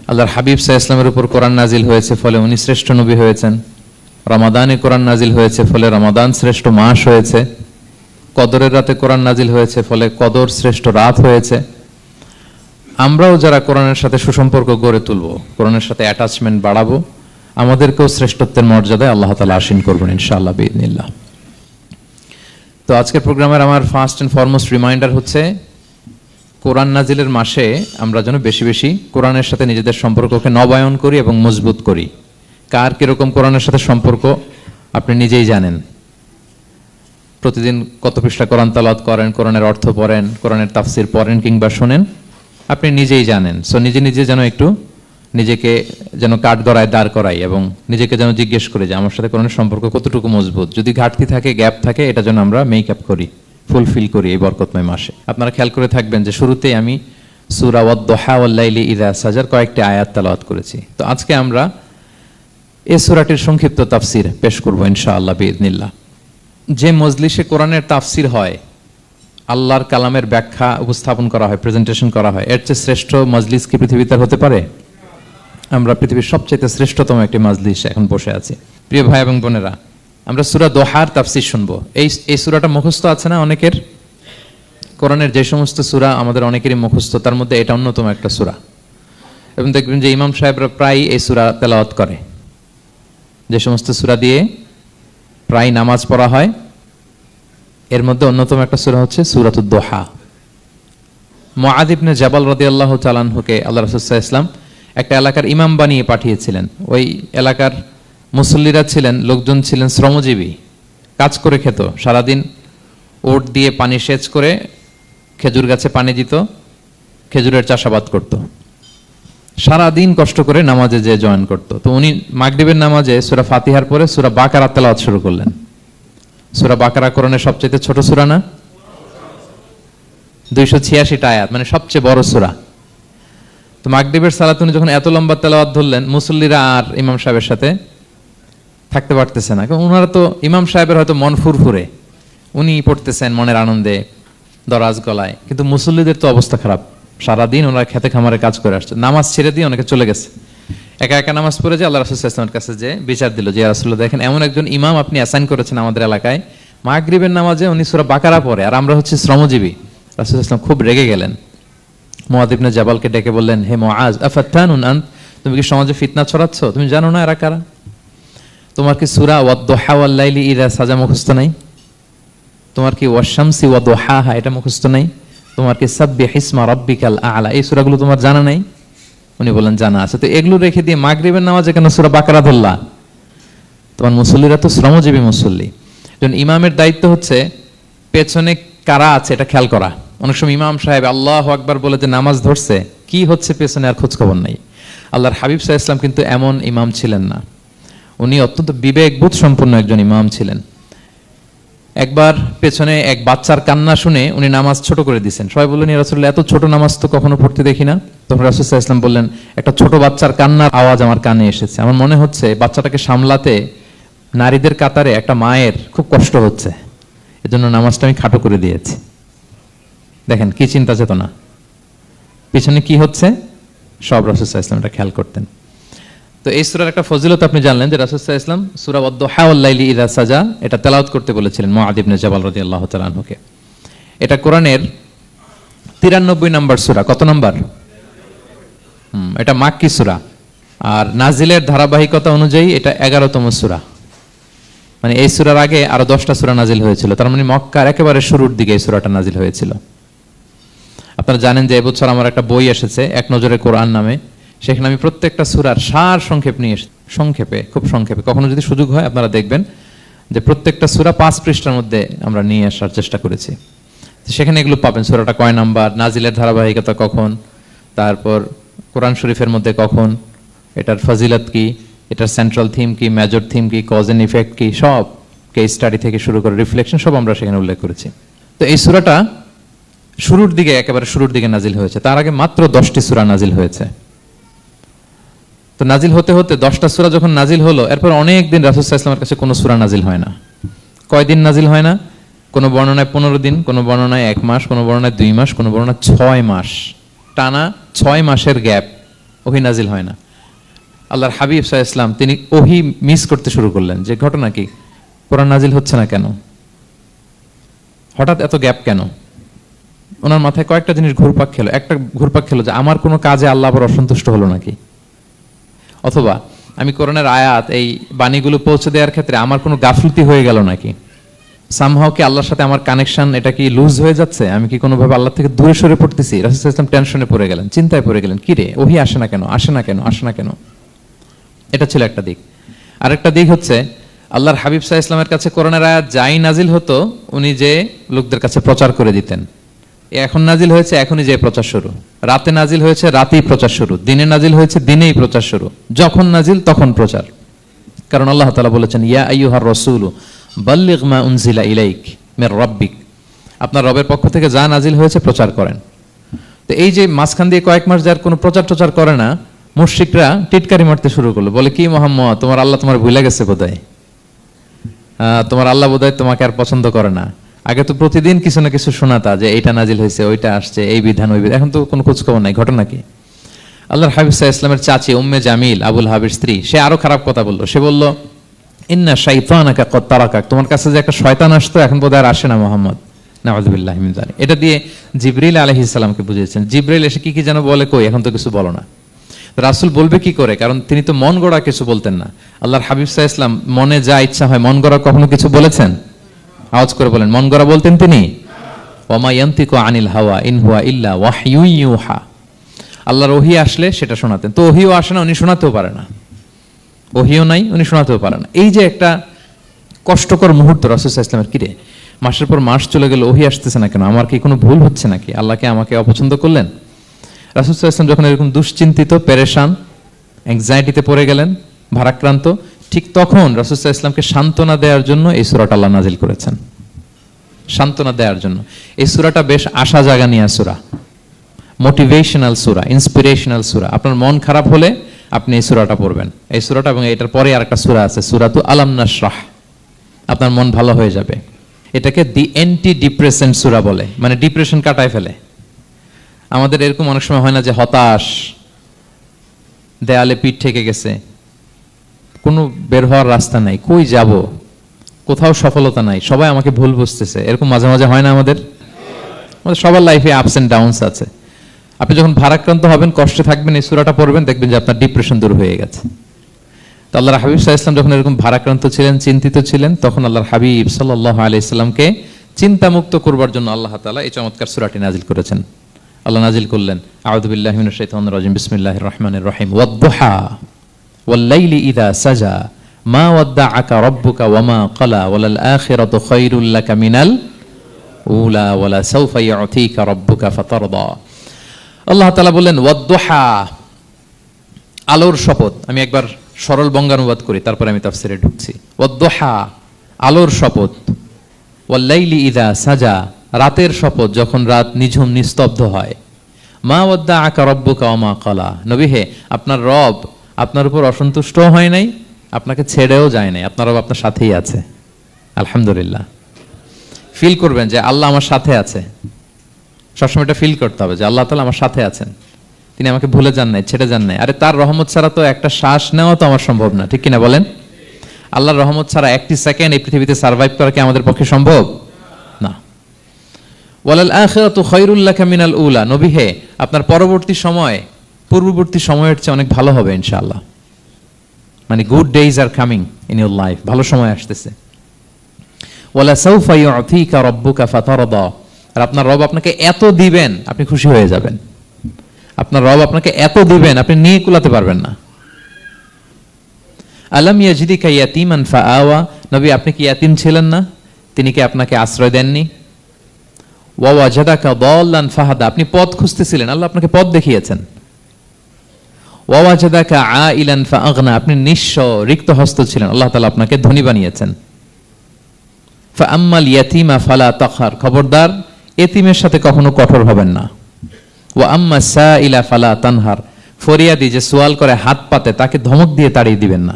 আল্লাহর হাবিব সাল্লাল্লাহু আলাইহি ওয়াসাল্লামের উপর কোরআন নাজিল হয়েছে, ফলে উনি শ্রেষ্ঠ নবী হয়েছেন। রমাদানে কোরআন নাজিল হয়েছে, ফলে রমাদান শ্রেষ্ঠ মাস হয়েছে। কদরের রাতে কোরআন নাজিল হয়েছে, ফলে কদর শ্রেষ্ঠ রাত হয়েছে। আমরাও যারা কোরআনের সাথে সুসম্পর্ক গড়ে তুলব, কোরআনের সাথে অ্যাটাচমেন্ট বাড়াবো, আমাদেরকেও শ্রেষ্ঠত্বের মর্যাদায় আল্লাহ তাআলা আশীন করবেন ইনশাআল্লাহ বিইذنিল্লাহ। তো আজকের প্রোগ্রামের আমার ফার্স্ট এন্ড ফরমোস্ট রিমাইন্ডার হচ্ছে, কোরআন নাজিলের মাসে আমরা যেন বেশি বেশি কোরআনের সাথে নিজেদের সম্পর্ককে নবায়ন করি এবং মজবুত করি। কার কিরকম কোরআনের সাথে সম্পর্ক আপনি নিজেই জানেন। প্রতিদিন কত পৃষ্ঠা কোরআন তেলাওয়াত করেন, কোরআনের অর্থ পড়েন, কোরআনের তাফসির পড়েন কিংবা শোনেন, আপনি নিজেই জানেন। সো নিজে নিজে যেন একটু নিজেকে যেন কাঠগড়ায় দাঁড় করাই এবং নিজেকে যেন জিজ্ঞেস করি যে আমার সাথে কোরআনের সম্পর্ক কতটুকু মজবুত। যদি ঘাটতি থাকে, গ্যাপ থাকে, এটা যেন আমরা মেক আপ করি, ফুলফিল করি এই বরকতময় মাসে। আপনারা খেয়াল করে থাকবেন যে শুরুতেই আমি সূরা ওয়াদ-দুহা ওয়াল-লাইলি ইযা সাজা কয়েকটি আয়াত তেলাওয়াত করেছি। তো আজকে আমরা এই সূরাটির সংক্ষিপ্ত তাফসির পেশ করব ইনশাআল্লাহ বিইذنিল্লাহ। যে মজলিসে কোরআনের তাফসির হয়, আল্লাহর কালামের ব্যাখ্যা উপস্থাপন করা হয়, প্রেজেন্টেশন করা হয়, এর চেয়ে শ্রেষ্ঠ মজলিস কি পৃথিবীতে হতে পারে? আমরা পৃথিবীর সবচেয়ে শ্রেষ্ঠতম একটি মজলিস এখন বসে আছি। প্রিয় ভাই এবং বোনেরা, আমরা সূরা দোহার তাফসির শুনবো। এই সূরাটা মুখস্থ আছে না অনেকের? কোরআনের যে সমস্ত সূরা আমাদের অনেকেরই মুখস্থ, তার মধ্যে এটা অন্যতম একটা সূরা। এবং দেখবেন যে ইমাম সাহেবরা প্রায় এই সূরা তেলাওয়াত করে। যে সমস্ত সূরা দিয়ে প্রায় নামাজ পড়া হয়, এর মধ্যে অন্যতম একটা সূরা হচ্ছে সূরাতুদ দোহা। মুআয ইবনে জাবাল রাদিয়াল্লাহু তাআলা আনহুকে আল্লাহ রাসূল সাল্লাল্লাহু আলাইহি ওয়াসাল্লাম একটা এলাকার ইমাম বানিয়ে পাঠিয়েছিলেন। ওই এলাকার মুসল্লিরা ছিলেন, লোকজন ছিলেন শ্রমজীবী, কাজ করে খেত। সারাদিন ওট দিয়ে পানি সেচ করে খেজুর গাছে পানি দিত, খেজুরের চাষাবাদ করত, সারাদিন কষ্ট করে নামাজে যে জয়েন করত। তো উনি মাগরিবের নামাজে সূরা ফাতিহার পরে সূরা বাকারা তেলাওয়াত শুরু করলেন। সূরা বাকারা কোরআনের সবচেয়ে ছোট সূরা না? 286টা আয়াত, মানে সবচেয়ে বড় সূরা। তো মাগরিবের সালাত উনি যখন এত লম্বা তেলাওয়াত ধরলেন, মুসল্লিরা আর ইমাম সাহেবের সাথে থাকতে পারতেছে না। কারণ ওনারা তো, ইমাম সাহেবের হয়তো মন ফুরফুরে, উনি পড়তেছেন মনের আনন্দে দরাজ গলায়, কিন্তু মুসল্লিদের তো অবস্থা খারাপ। সারাদিন ওনারা খেতে খামারে কাজ করে আসছে, নামাজ ছেড়ে দিয়ে অনেকে চলে গেছে। একা একা নামাজ পড়ে যে আল্লাহ রাসূল সাল্লাল্লাহু আলাইহি ওয়াসাল্লামের কাছে যে বিচার দিল যে ইয়া রাসূলুল্লাহ, দেখেন এমন একজন ইমাম আপনি অ্যাসাইন করেছেন আমাদের এলাকায়, মাগরিবের নামাজে উনি সূরা বাকারা পড়ে, আর আমরা হচ্ছে শ্রমজীবী। রাসূল সাল্লাল্লাহু আলাইহি ওয়াসাল্লাম খুব রেগে গেলেন। মুআয ইবনে জাবালকে ডেকে বললেন, হে মুআয, আফাতানুন আনত, তুমি কি সমাজে ফিতনা ছড়াচ্ছ? তুমি জানো না এরা কারা? তোমার কি সূরা ওয়াদ-দুহা ওয়াল-লাইলি ইযা সাজা মুখস্থ নাই? তোমার কি ওয়াশ-শামসি ওয়া-দুহাহা এটা মুখস্থ নাই? তোমার কি সাব্বিহ ইসমা রাব্বিকাল আ'লা এই সূরাগুলো তোমার জানা নাই? উনি বললেন জানা আছে। তো এগুলো রেখে দিয়ে মাগরিবের নামাজে কেন সূরা বাকারা ধরলা? তোমার মুসল্লিরা তো শ্রমজীবী মুসল্লি। কারণ ইমামের দায়িত্ব হচ্ছে পেছনে কারা আছে এটা খেয়াল করা। অনেক সময় ইমাম সাহেব আল্লাহু আকবার বলে যে নামাজ ধরছে, কি হচ্ছে পেছনে আর খোঁজ খবর নাই। আল্লাহর হাবিব সাল্লাল্লাহু আলাইহি ওয়াসাল্লাম কিন্তু এমন ইমাম ছিলেন না, উনি অত্যন্ত বিবেকবোধ সম্পন্ন একজন ইমাম ছিলেন। একবার পেছনে এক বাচ্চার কান্না শুনে উনি নামাজ ছোট করে দিয়েছেন। সবাই বললেন, ইয়া রাসূলুল্লাহ, এত ছোট নামাজ তো কখনো পড়তে দেখি না। তখন রাসূল সাল্লাল্লাহু আলাইহি ওয়াসাল্লাম বললেন, একটা ছোট বাচ্চার কান্নার আওয়াজ আমার কানে এসেছে। আমার মনে হচ্ছে বাচ্চাটাকে সামলাতে নারীদের কাতারে একটা মায়ের খুব কষ্ট হচ্ছে, এজন্য নামাজটা আমি খাটো করে দিয়েছি। দেখেন কি চিন্তা চেতনা, পিছনে কি হচ্ছে সব রাসূল সাল্লাল্লাহু আলাইহি ওয়াসাল্লাম এটা খেয়াল করতেন। তো এই সূরার একটা ফজিলত আপনি জানলেন যে রাসূল সাল্লাল্লাহু আলাইহি ওয়াসাল্লাম সূরা ওয়াদ-দুহা ওয়াল-লাইলি ইযা সাজা এটা তেলাওয়াত করতে বলেছিলেন মুআয ইবনে জাবাল রাদিয়াল্লাহু তাআলা আনহুকে। এটা কোরআনের 93 নম্বর সূরা। কত নম্বর? এটা মাক্কি সূরা, আর নাজিলের ধারাবাহিকতা অনুযায়ী এটা 11তম সূরা। মানে এই সূরার আগে আরো 10টা সূরা নাজিল হয়েছিল, তার মানে মক্কার একেবারে শুরুর দিকে এই সূরাটা নাজিল হয়েছিল। আপনারা জানেন যে এবছর আমার একটা বই এসেছে এক নজরে কোরআন নামে, সেখানে আমি প্রত্যেকটা সূরার সার সংক্ষেপ নিয়ে এসেছি, সংক্ষেপে, খুব সংক্ষেপে। কখনো যদি সুযোগ হয় আপনারা দেখবেন যে প্রত্যেকটা সূরা 5 পৃষ্ঠার মধ্যে আমরা নিয়ে আসার চেষ্টা করেছি। সেখানে এগুলো পাবেন, সূরাটা কয় নাম্বার, নাজিলের ধারাবাহিকতা কখন, তারপর কোরআন শরীফের মধ্যে কখন, এটার ফজিলত কি, এটার সেন্ট্রাল থিম কি, মেজর থিম কি, কজ এন্ড ইফেক্ট কি, সব কেস স্টাডি থেকে শুরু করে রিফ্লেকশন সব আমরা সেখানে উল্লেখ করেছি। তো এই সূরাটা শুরুর দিকে, একেবারে শুরুর দিকে নাজিল হয়েছে। তার আগে মাত্র 10টি সূরা নাজিল হয়েছে। তো নাজিল হতে হতে 10টা সূরা যখন নাজিল হলো, এরপর অনেক দিন রাসূল সাল্লাল্লাহু আলাইহি ওয়াসাল্লামের কাছে কোনো সূরা নাজিল হয় না। কয়দিন নাজিল হয় না? কোনো বর্ণনায় 15 দিন, কোনো বর্ণনায় 1 মাস, কোনো বর্ণনায় 2 মাস, কোনো বর্ণনায় 6 মাস, টানা 6 মাসের গ্যাপ ওহী নাজিল হয় না। আল্লাহর হাবিব সাল্লাল্লাহু আলাইহি ওয়াসাল্লাম তিনি ওহী মিস করতে শুরু করলেন, যে ঘটনা কি, কোরআন নাজিল হচ্ছে না কেন, হঠাৎ এত গ্যাপ কেন? ওনার মাথায় কয়েকটা জিনিস ঘুরপাক খেলো। একটা ঘুরপাক খেলো যে আমার কোনো কাজে আল্লাহ আবার অসন্তুষ্ট হলো নাকি, অথবা আমি কোরআনের আয়াত এই বাণীগুলো পৌঁছে দেওয়ার ক্ষেত্রে আমার কোনো গাফলতি হয়ে গেল নাকি, সামহাও কি আল্লাহর সাথে আমার কানেকশন এটা কি লুজ হয়ে যাচ্ছে, আমি কি কোনোভাবে আল্লাহ থেকে দূরে সরে পড়তেছি? রাসূল সাল্লাল্লাহু আলাইহি ওয়াসাল্লাম টেনশনে পড়ে গেলেন, চিন্তায় পড়ে গেলেন, কি রে ওহী আসে না কেন, আসে না কেন, আসে না কেন। এটা ছিল একটা দিক। আরেকটা দিক হচ্ছে আল্লাহর হাবিব সাল্লাল্লাহু আলাইহি ওয়াসাল্লামের কাছে কোরআনের আয়াত যাই নাজিল হতো উনি যে লোকদের কাছে প্রচার করে দিতেন। এখন নাজিল হয়েছে এখনই যে প্রচার শুরু, রাতে নাজিল হয়েছে রাতেই প্রচার শুরু, দিনে নাজিল হয়েছে দিনেই প্রচার শুরু, যখন নাজিল তখন প্রচার। কারণ আল্লাহ তাআলা বলেছেন, ইয়া আইয়ুহার রাসূলু বাল্লিগ মা উনজিলা ইলাইক মির রাব্বিক, আপনার রবের পক্ষ থেকে যা নাজিল হয়েছে প্রচার করেন। তো এই যে মাঝখান দিয়ে কয়েক মাস যার কোনো প্রচার টচার করে না, মুশরিকরা টিটকারি মারতে শুরু করলো, বলে কি মুহাম্মদ তোমার আল্লাহ তোমার ভুলে গেছে বোধহয়, তোমার আল্লাহ বোধহয় তোমাকে আর পছন্দ করে না। আগে তো প্রতিদিন কিছু না কিছু শোনাতা যে এইটা নাজিল হয়েছে, ওইটা আসছে, এই বিধান ওই বিধান, এখন তো কোনো খোঁজ খবর নাই। ঘটনা কি? আল্লাহর হাবিব সাল্লাল্লাহু আলাইহি ওয়াসাল্লামের চাচি উম্মে জামিল, আবুল হাবির স্ত্রী, সে আরো খারাপ কথা বললো। সে বলল, ইন্না শাইতানাকা ক্বাদ তারাকাক, তোমার কাছে যে একটা শয়তান আসতো এখন বোধহয় আর আসে না মুহাম্মদ, নাউযুবিল্লাহি মিন যালিক। এটা দিয়ে জিবরিল আলাইহিস সালামকে বুঝিয়েছেন। জিবরিল এসে কি কি যেন বলে, কই এখন তো কিছু বলো না। রাসূল বলবে কি করে, কারণ তিনি তো মন গড়া কিছু বলতেন না। আল্লাহর হাবিব সাল্লাল্লাহু আলাইহি ওয়াসাল্লাম মনে যা ইচ্ছা হয় মন গড়া কখনো কিছু বলেছেন? আওয়াজ করে বলেন, মন গড়া বলতেন তিনি? ওয়া মা ইয়ানতিকু আনিল হাওয়া ইন হুয়া ইল্লা ওয়াহয়ু ইউহা, আল্লাহর ওহী আসলে সেটা শোনাতেন। তো ওহীও আসে না, উনি শোনাতেও পারে না, ওহীও নাই, উনি শোনাতেও পারে না। এই যে একটা কষ্টকর মুহূর্ত রাসূল সাল্লাল্লাহু আলাইহি ওয়াসাল্লামের, কিরে মাসের পর মাস চলে গেল ওহী আসতেছে না কেন, আমার কি কোনো ভুল হচ্ছে নাকি, আল্লাহকে আমাকে অপছন্দ করলেন? রাসূল সাল্লাল্লাহু আলাইহি ওয়াসাল্লাম যখন এরকম দুশ্চিন্তিত, পেরেশান, অ্যাংজাইটিতে পড়ে গেলেন, ভারাক্রান্ত, ঠিক তখন রাসূল সাল্লাল্লাহু আলাইহি ওয়াসাল্লামকে সান্ত্বনা দেওয়ার জন্য এই সূরাটা আল্লাহ নাজিল করেছেন। সান্ত্বনা দেওয়ার জন্য এই সূরাটা বেশ আশা জাগানিয়া সূরা, মোটিভেশনাল সূরা, ইন্সপিরেশনাল সূরা। আপনার মন খারাপ হলে আপনি এই সূরাটা পড়বেন, এই সূরাটা, এবং এটার পরে আরেকটা সূরা আছে সূরাতু আলাম নাশরাহ, আপনার মন ভালো হয়ে যাবে। এটাকে দি অ্যান্টি ডিপ্রেসেন্ট সূরা বলে, মানে ডিপ্রেশন কাটায় ফেলে। আমাদের এরকম অনেক সময় হয় না যে হতাশ, দেয়ালে পিঠ ঠেকে গেছে, কোনো বের হওয়ার রাস্তা নাই, কই যাব, কোথাও সফলতা নাই, সবাই আমাকে ভুল বুঝতেছে, এরকম মাঝে মাঝে হয় না আমাদের? আমাদের সবার লাইফে আপস এন্ড ডাউনস আছে। আপনি যখন ভারাক্রান্ত হবেন, কষ্টে থাকবেন, এই সূরাটা পড়বেন, দেখবেন যে আপনার ডিপ্রেশন দূর হয়ে গেছে। তো আল্লাহর হাবিব সাল্লাল্লাহু আলাইহি ওয়াসাল্লাম যখন এরকম ভারাক্রান্ত ছিলেন, চিন্তিত ছিলেন, তখন আল্লাহর হাবিব সাল্লাল্লাহু আলাইহি ওয়াসাল্লামকে চিন্তামুক্ত করবার জন্য আল্লাহ তাআলা এই চমৎকার সূরাটি নাজিল করেছেন। আল্লাহ নাজিল করলেন, আউযু বিল্লাহি মিনাশ শাইতানির রাজিম, বিসমিল্লাহির রহমানির রহিম, ওয়াদ-দুহা ওয়াল-লাইলি ইযা সাজা মা ওয়াদ্দাআকা রাব্বুকা ওয়া মা ক্বালা ওয়ালাল আখিরাতু খায়রুল লাকা মিনাল উলা ওয়ালা সাওফা ইউতিকা রাব্বুকা ফাতারদা। আল্লাহ তাআলা বললেন ওয়াদ-দুহা, আলোর শপথ। আমি একবার সরল বঙ্গানুবাদ করি, তারপরে আমি তাফসিরে ঢুকছি। ওয়াদ-দুহা, আলোর শপথ, ওয়াল-লাইলি ইযা সাজা, রাতের শপথ, যখন রাত নিঝুম নিস্তব্ধ হয়। মা ওয়াদ্দাআকা রাব্বুকা ওয়া মা ক্বালা, নবী হে, আপনার রব আপনার উপর অসন্তুষ্ট হয় নাই, আপনাকে ছেড়েও যায় নাই, আপনার রব আপনার সাথেই আছে। আলহামদুলিল্লাহ। ফিল করবেন যে আল্লাহ আমার সাথে আছে, সবসময় এটা ফিল করতে হবে যে আল্লাহ তাআলা আমার সাথে আছেন, তিনি আমাকে ভুলে যান নাই, ছেড়ে যান নাই। আরে তার রহমত ছাড়া তো একটা শ্বাস নেওয়া তো আমার সম্ভব না, ঠিক কিনা বলেন? আল্লাহর রহমত ছাড়া একটি সেকেন্ড এই পৃথিবীতে সার্ভাইভ করা কি আমাদের পক্ষে সম্ভব না। ওয়ালাল আখিরাতু খায়রুল লাকা মিনাল উলা, নবী হে, আপনার পরবর্তী সময় পূর্ববর্তী সময়ের চেয়ে অনেক ভালো হবে ইনশাআল্লাহ। মানে good days are coming in your life, ভালো সময় আসতেছে। ওয়ালা সাওফা ইউতিকা রাব্বুকা ফাতারদা, আর আপনার রব আপনাকে এত দিবেন আপনি খুশি হয়ে যাবেন। আপনার রব আপনাকে এত দিবেন আপনি নিয়ে কুলাতে পারবেন না। আলাম ইয়াজিদিকা ইয়াতীমান ফাআওয়া, নবী আপনি কি ইয়াতীম ছিলেন না, তিনি কি আপনাকে আশ্রয় দেননি? ওয়া ওয়াজাদাকা দাল্লান ফাহাদা, আপনি পথ খুঁজতেছিলেন, আল্লাহ আপনাকে পথ দেখিয়েছেন। ওয়া ওয়াজাদাকা আইলান ফাআগনা, আপনি নিঃস্ব রিক্ত হস্ত ছিলেন, আল্লাহ তাআলা আপনাকে ধনী বানিয়েছেন। ফাআম্মাল ইয়াতীমা ফালা তাকহার, খবরদার এতিমের সাথে কখনো কঠোর হবেন না। ওয়া আম্মা সাইলা ফালা তানহার, ফরিয়াদি যে সওয়াল করে হাত পাতে তাকে ধমক দিয়ে তাড়িয়ে দিবেন না।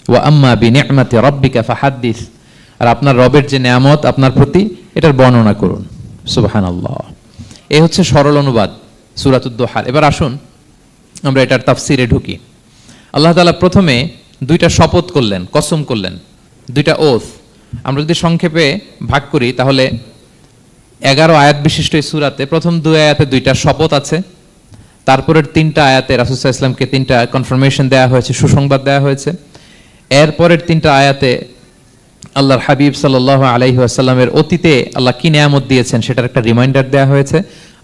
ওয়া আম্মা বিনি'মাতি রাব্বিকা ফাহাদ্দিস, আর আপনার রবের যে নেয়ামত আপনার প্রতি, এটার বর্ণনা করুন। সুবহানাল্লাহ। এই হচ্ছে সরল অনুবাদ সূরাতুদ দুহা। এবার আসুন আমরা এটার তাফসিরে ঢুকি। আল্লাহ তাআলা প্রথমে দুইটা শপথ করলেন, কসম করলেন, দুইটা ওথ। আমরা যদি সংক্ষেপে ভাগ করি তাহলে 11 আয়াত বিশিষ্ট এই সূরাতে প্রথম 2 আয়াতে দুইটা শপথ আছে, তারপরের 3টা আয়াতে রাসূল সাল্লাল্লাহু আলাইহি ওয়াসাল্লামকে 3টা কনফার্মেশন দেওয়া হয়েছে, সুসংবাদ দেওয়া হয়েছে। এরপরের 3টা আয়াতে আল্লাহর হাবিব সাল্লাল্লাহু আলাইহি ওয়াসাল্লামের অতীতে আল্লাহ কি নিয়ামত দিয়েছেন সেটার একটা রিমাইন্ডার দেওয়া হয়েছে।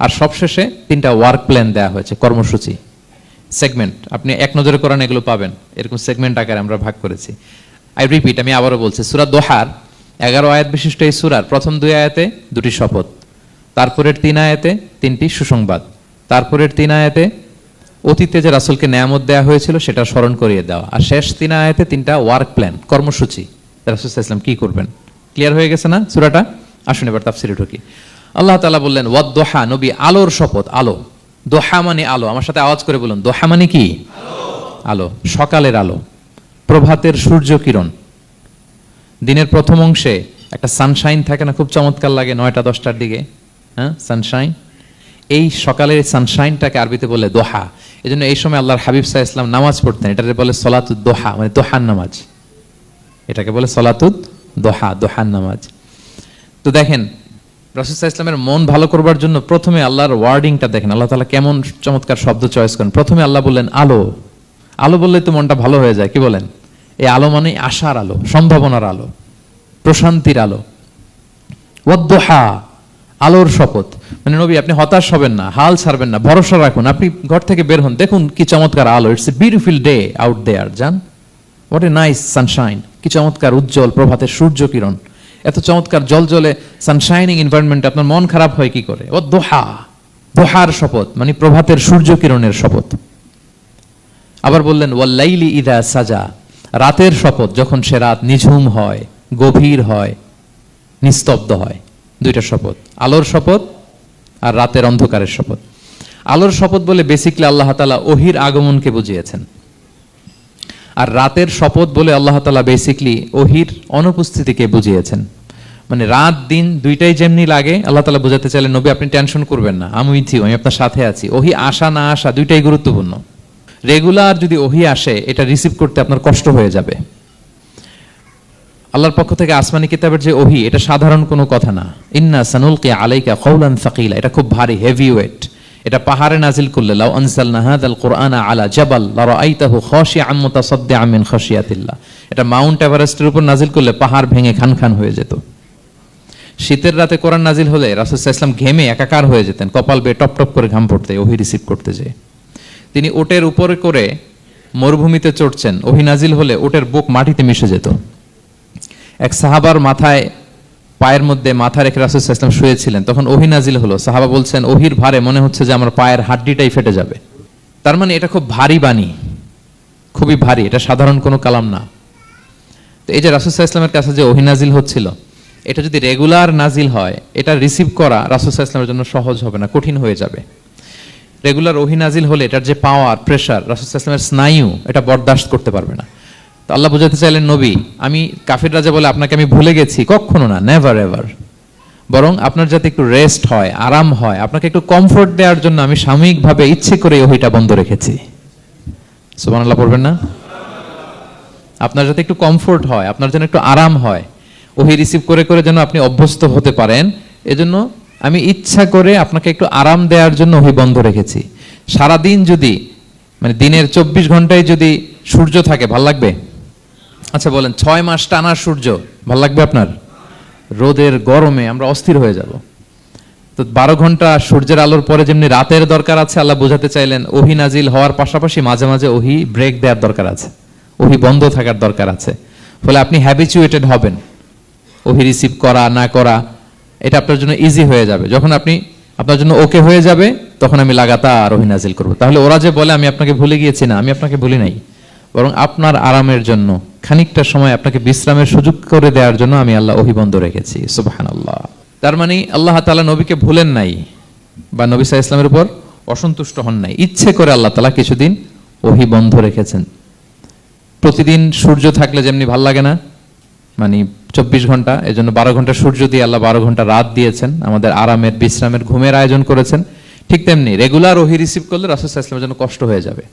আর সবশেষে 3টা ওয়ার্ক প্ল্যান দেওয়া হয়েছে, কর্মসূচি, সেগমেন্ট। আপনি এক নজরে কোরআন এগুলো পাবেন, এরকম সেগমেন্ট আকারে আমরা ভাগ করেছি। আই রিপিট, আমি আবারও বলছি, সূরা দোহার 11 আয়াত বিশিষ্ট এই সূরার প্রথম 2 আয়াতে 2টি শপথ, তারপরের 3 আয়াতে 3টি সুসংবাদ, তারপরের 3 আয়াতে অতীতে যে রাসূলকে নিয়ামত দেওয়া হয়েছিল সেটা স্মরণ করিয়ে দেওয়া, আর শেষ 3 আয়াতে 3টা ওয়ার্ক প্ল্যান, কর্মসূচি, রাসূল সাল্লাল্লাহু আলাইহি ওয়াসাল্লাম কি করবেন। ক্লিয়ার হয়ে গেছে না সূরাটা? আসুন এবার তাফসিরে ঢুকি। আল্লাহ তাআলা বললেন ওয়াদ-দোহা, নবী আলোর শপথ। আলো, দোহা মানে আলো। আমার সাথে আওয়াজ করে বলুন, দোহা মানে কি? আলো, সকালের আলো, প্রভাতের সূর্য কিরণ। দিনের প্রথম অংশে একটা সানশাইন থাকে না, খুব চমৎকার লাগে 9টা-10টার দিকে, হ্যাঁ, সানশাইন। এই সকালের সানশাইনটাকে আরবিতে বলে দোহা। এজন্য এই সময় আল্লাহর হাবিব সাল্লাল্লাহু আলাইহি ওয়াসাল্লাম নামাজ পড়তেন, এটাকে বলে সলাতুদ দোহা, মানে দোহার নামাজ। এটাকে বলে সলাতুদ দোহা, দোহার নামাজ। তো দেখেন রাসূল সাল্লাল্লাহু আলাইহি ওয়াসাল্লামের মন ভালো করবার জন্য প্রথমে আল্লাহর ওয়ার্ডিংটা দেখেন, আল্লাহ তাআলা কেমন চমৎকার শব্দ চয়েস করেন। প্রথমে আল্লাহ বললেন আলো। আলো বললে তো মনটা ভালো হয়ে যায়, কি বলেন? এই আলো মানে আশার আলো, সম্ভাবনার আলো, প্রশান্তির আলো। ওয়াদ-দোহা, আলোর শপথ। মানে নবী আপনি হতাশ হবেন না, হাল ছাড়বেন না, ভরসা রাখুন। আপনি ঘর থেকে বের হন, দেখুন কি চমৎকার আলো। It's a beautiful day out there, জান, হোয়াট এ নাইস সানশাইন। কি চমৎকার উজ্জ্বল প্রভাতের সূর্য কিরণ। এত চমৎকার জলজলে সানশাইনিং এনভায়রনমেন্টে আপনার মন খারাপ হয় কি করে? ওয়াদ-দোহা, দোহার শপথ, মানে প্রভাতের সূর্য কিরণের শপথ। আবার বললেন ওয়াল-লাইলি ইযা সাজা, রাতের শপথ, যখন সে রাত নিঝুম হয়, গভীর হয়, নিস্তব্ধ হয়। 2টা শপথ, আলোর শপথ আর রাতের অন্ধকারের শপথ। আলোর শপথ বলে বেসিক্যালি আল্লাহ তাআলা ওহির আগমনকে বুঝিয়েছেন, আর রাতের শপথ বলে আল্লাহ তাআলা বেসিক্যালি ওহির অনুপস্থিতিকে বুঝিয়েছেন। মানে রাত দিন দুইটাই যেমনি লাগে, আল্লাহ তাআলা বোঝাতে চাইলেন নবী আপনি টেনশন করবেন না, আমি উইথ ইউ, আমি আপনার সাথে আছি। ওহি আসা না আসা দুইটাই গুরুত্বপূর্ণ। রেগুলার যদি ওহি আসে, এটা রিসিভ করতে আপনার কষ্ট হয়ে যাবে। আল্লাহর পক্ষ থেকে আসমানি কিতাবের যে ওহি, এটা সাধারণ কোনো কথা না। ইন্না সানুলকি আলাইকা কওলান সাকিলা, এটা খুব ভারী, হেভি ওয়েট। এটা পাহাড়ে নাজিল করলে, লাউ আনজালনা হাযাল কুরআনা আলা জাবাল লারাআইতাহু খাশিআম মুতাসাদ্দিআম মিন খাশিয়াতিল্লাহ, এটা মাউন্ট এভারেস্টের উপর নাজিল করলে পাহাড় ভেঙে খান খান হয়ে যেত। শীতের রাতে কোরআন নাজিল হলে রাসূল সাল্লাল্লাহু আলাইহি ওয়াসাল্লাম ঘেমে একাকার হয়ে যেতেন, কপাল বেয়ে টপ টপ করে ঘাম পড়তে ওহি রিসিভ করতে যেয়ে। তিনি ওটের উপরে করে মরুভূমিতে চড়ছেন, ওহি নাজিল হলে ওটের বুক মাটিতে মিশে যেত। এক সাহাবার মাথায়, পায়ের মধ্যে মাথা রেখে রাসূল সাল্লাল্লাহু আলাইহি ওয়াসাল্লাম শুয়েছিলেন, তখন ওহি নাজিল হলো। সাহাবা বলছেন ওহির ভারে মনে হচ্ছে যে আমার পায়ের হাড্ডিটাই ফেটে যাবে। তার মানে এটা খুব ভারী বাণী, খুবই ভারী, এটা সাধারণ কোনো কালাম না। তো এই যে রাসূল সাল্লাল্লাহু আলাইহি ওয়াসাল্লামের কাছে যে ওহি নাজিল হচ্ছিল, এটা যদি রেগুলার নাজিল হয়, এটা রিসিভ করা রাসূল সাল্লাল্লাহু আলাইহি ওয়াসাল্লামের জন্য সহজ হবে না, কঠিন হয়ে যাবে। রেগুলার ওহি নাজিল হলে এটার যে পাওয়ার, প্রেশার, রাসূল সাল্লাল্লাহু আলাইহি ওয়াসাল্লামের স্নায়ু এটা বরদাস্ত করতে পারবে না। তো আল্লাহ বোঝাতে চাইলেন নবী আমি কাফিররা যে বলে আপনাকে আমি ভুলে গেছি, কখনো না, নেভার এভার। বরং আপনার যাতে একটু রেস্ট হয়, আরাম হয়, আপনাকে একটু কমফোর্ট দেওয়ার জন্য আমি সাময়িকভাবে ইচ্ছে করে ওহিটা বন্ধ রেখেছি। সুবহানাল্লাহ পড়বেন না? আপনার যাতে একটু কমফোর্ট হয়, আপনার জন্য একটু আরাম হয়, ওহি রিসিভ করে করে যেন আপনি অভ্যস্ত হতে পারেন, এজন্য আমি ইচ্ছা করে আপনাকে একটু আরাম দেওয়ার জন্য ওহি বন্ধ রেখেছি। সারাদিন যদি, মানে দিনের 24 ঘন্টায় যদি সূর্য থাকে, ভাল লাগবে? আচ্ছা বলেন, 6 মাস টানা সূর্য ভাল লাগবে আপনার? রোদের গরমে আমরা অস্থির হয়ে যাব। তো 12 ঘন্টা সূর্যের আলোর পরে যেমনি রাতের দরকার আছে, আল্লাহ বোঝাতে চাইলেন ওহি নাজিল হওয়ার পাশাপাশি মাঝে মাঝে ওহি ব্রেক দেওয়ার দরকার আছে, ওহি বন্ধ থাকার দরকার আছে। ফলে আপনি হ্যাবিচুয়েটেড হবেন, ওহি রিসিভ করা না করা এটা আপনার জন্য ইজি হয়ে যাবে। যখন আপনি আপনার জন্য ওকে হয়ে যাবে, তখন আমি লাগাতার ওহি নাজিল করব। তাহলে ওরা যে বলে আমি আপনাকে ভুলে গিয়েছি, না, আমি আপনাকে ভুলি নাই, বরং আপনার আরামের জন্য, খানিকটা সময় আপনাকে বিশ্রামের সুযোগ করে দেওয়ার জন্য আমি আল্লাহ ওহি বন্ধ রেখেছি। সুবহানাল্লাহ। তার মানে আল্লাহ তাআলা নবীকে ভুলেন নাই বা নবী সাল্লাল্লাহু আলাইহি ওয়াসাল্লামের উপর অসন্তুষ্ট হন নাই, ইচ্ছে করে আল্লাহ তাআলা কিছুদিন ওহি বন্ধ রেখেছেন। প্রতিদিন সূর্য থাকলে যেমনি ভাল লাগে না, মানে 24 ঘন্টা, এজন্য 12 ঘন্টা সূর্য দিয়ে আল্লাহ 12 ঘন্টা রাত দিয়েছেন, আমাদের আরামের, বিশ্রামের, ঘুমের আয়োজন করেছেন। ঠিক তেমনি রেগুলার ওহি রিসিভ করলে রাসূল সাল্লাল্লাহু আলাইহি ওয়াসাল্লামের জন্য কষ্ট হয়ে যাবে।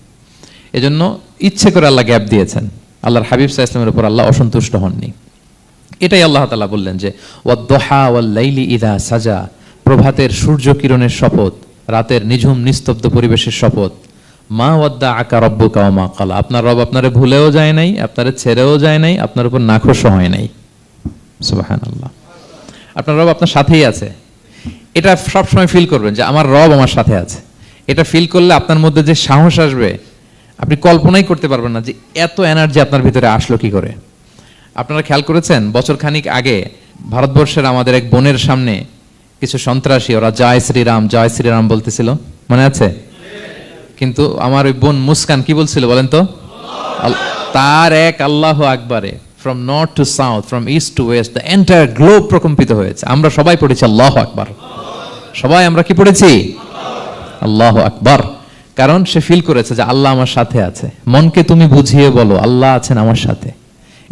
এজন্য ইচ্ছে করে আল্লাহ গ্যাপ দিয়েছেন। আল্লাহর হাবিব সাল্লাল্লাহু আলাইহি ওয়াসাল্লামের উপর আল্লাহ অসন্তুষ্ট হননি। এটাই আল্লাহ তাআলা বললেন যে ওয়াদ-দুহা ওয়াল-লাইলি ইযা সাজা, প্রভাতের সূর্য কিরণের শপথ, রাতের নিঝুম নিস্তব্ধ পরিবেশের শপথ। মা ওয়াদ্দাআকা রাব্বুকা ওয়া মা ক্বালা, আপনার রব আপনারে ভুলেও যায় নাই, আপনারে ছেড়েও যায় নাই, আপনার উপর নাখোশ হয় নাই। সুবহানাল্লাহ। আপনার রব আপনার সাথেই আছে। এটা সবসময় ফিল করবেন যে আমার রব আমার সাথে আছে। এটা ফিল করলে আপনার মধ্যে যে সাহস আসবে আপনি কল্পনাই করতে পারবেন না যে এত এনার্জি আপনার ভিতরে আসলো কি করে। আপনারা খেয়াল করেছেন বছর খানিক আগে ভারতবর্ষের আমাদের এক বোনের সামনে কিছু সন্ত্রাসী ওরা জয় শ্রীরাম বলতেছিল, মনে আছে? কিন্তু আমার ওই বোন মুস্কান কি বলছিল বলেন তো? তার এক আল্লাহু আকবারে from north to south, from east to west, the entire globe প্রকম্পিত হয়েছে। আমরা সবাই পড়েছি আল্লাহু আকবার, সবাই আমরা কি পড়েছি? আল্লাহু আকবার। কারণ সে ফিল করেছে যে আল্লাহ আমার সাথে আছে। মনকে তুমি বুঝিয়ে বলো আল্লাহ আছেন আমার সাথে,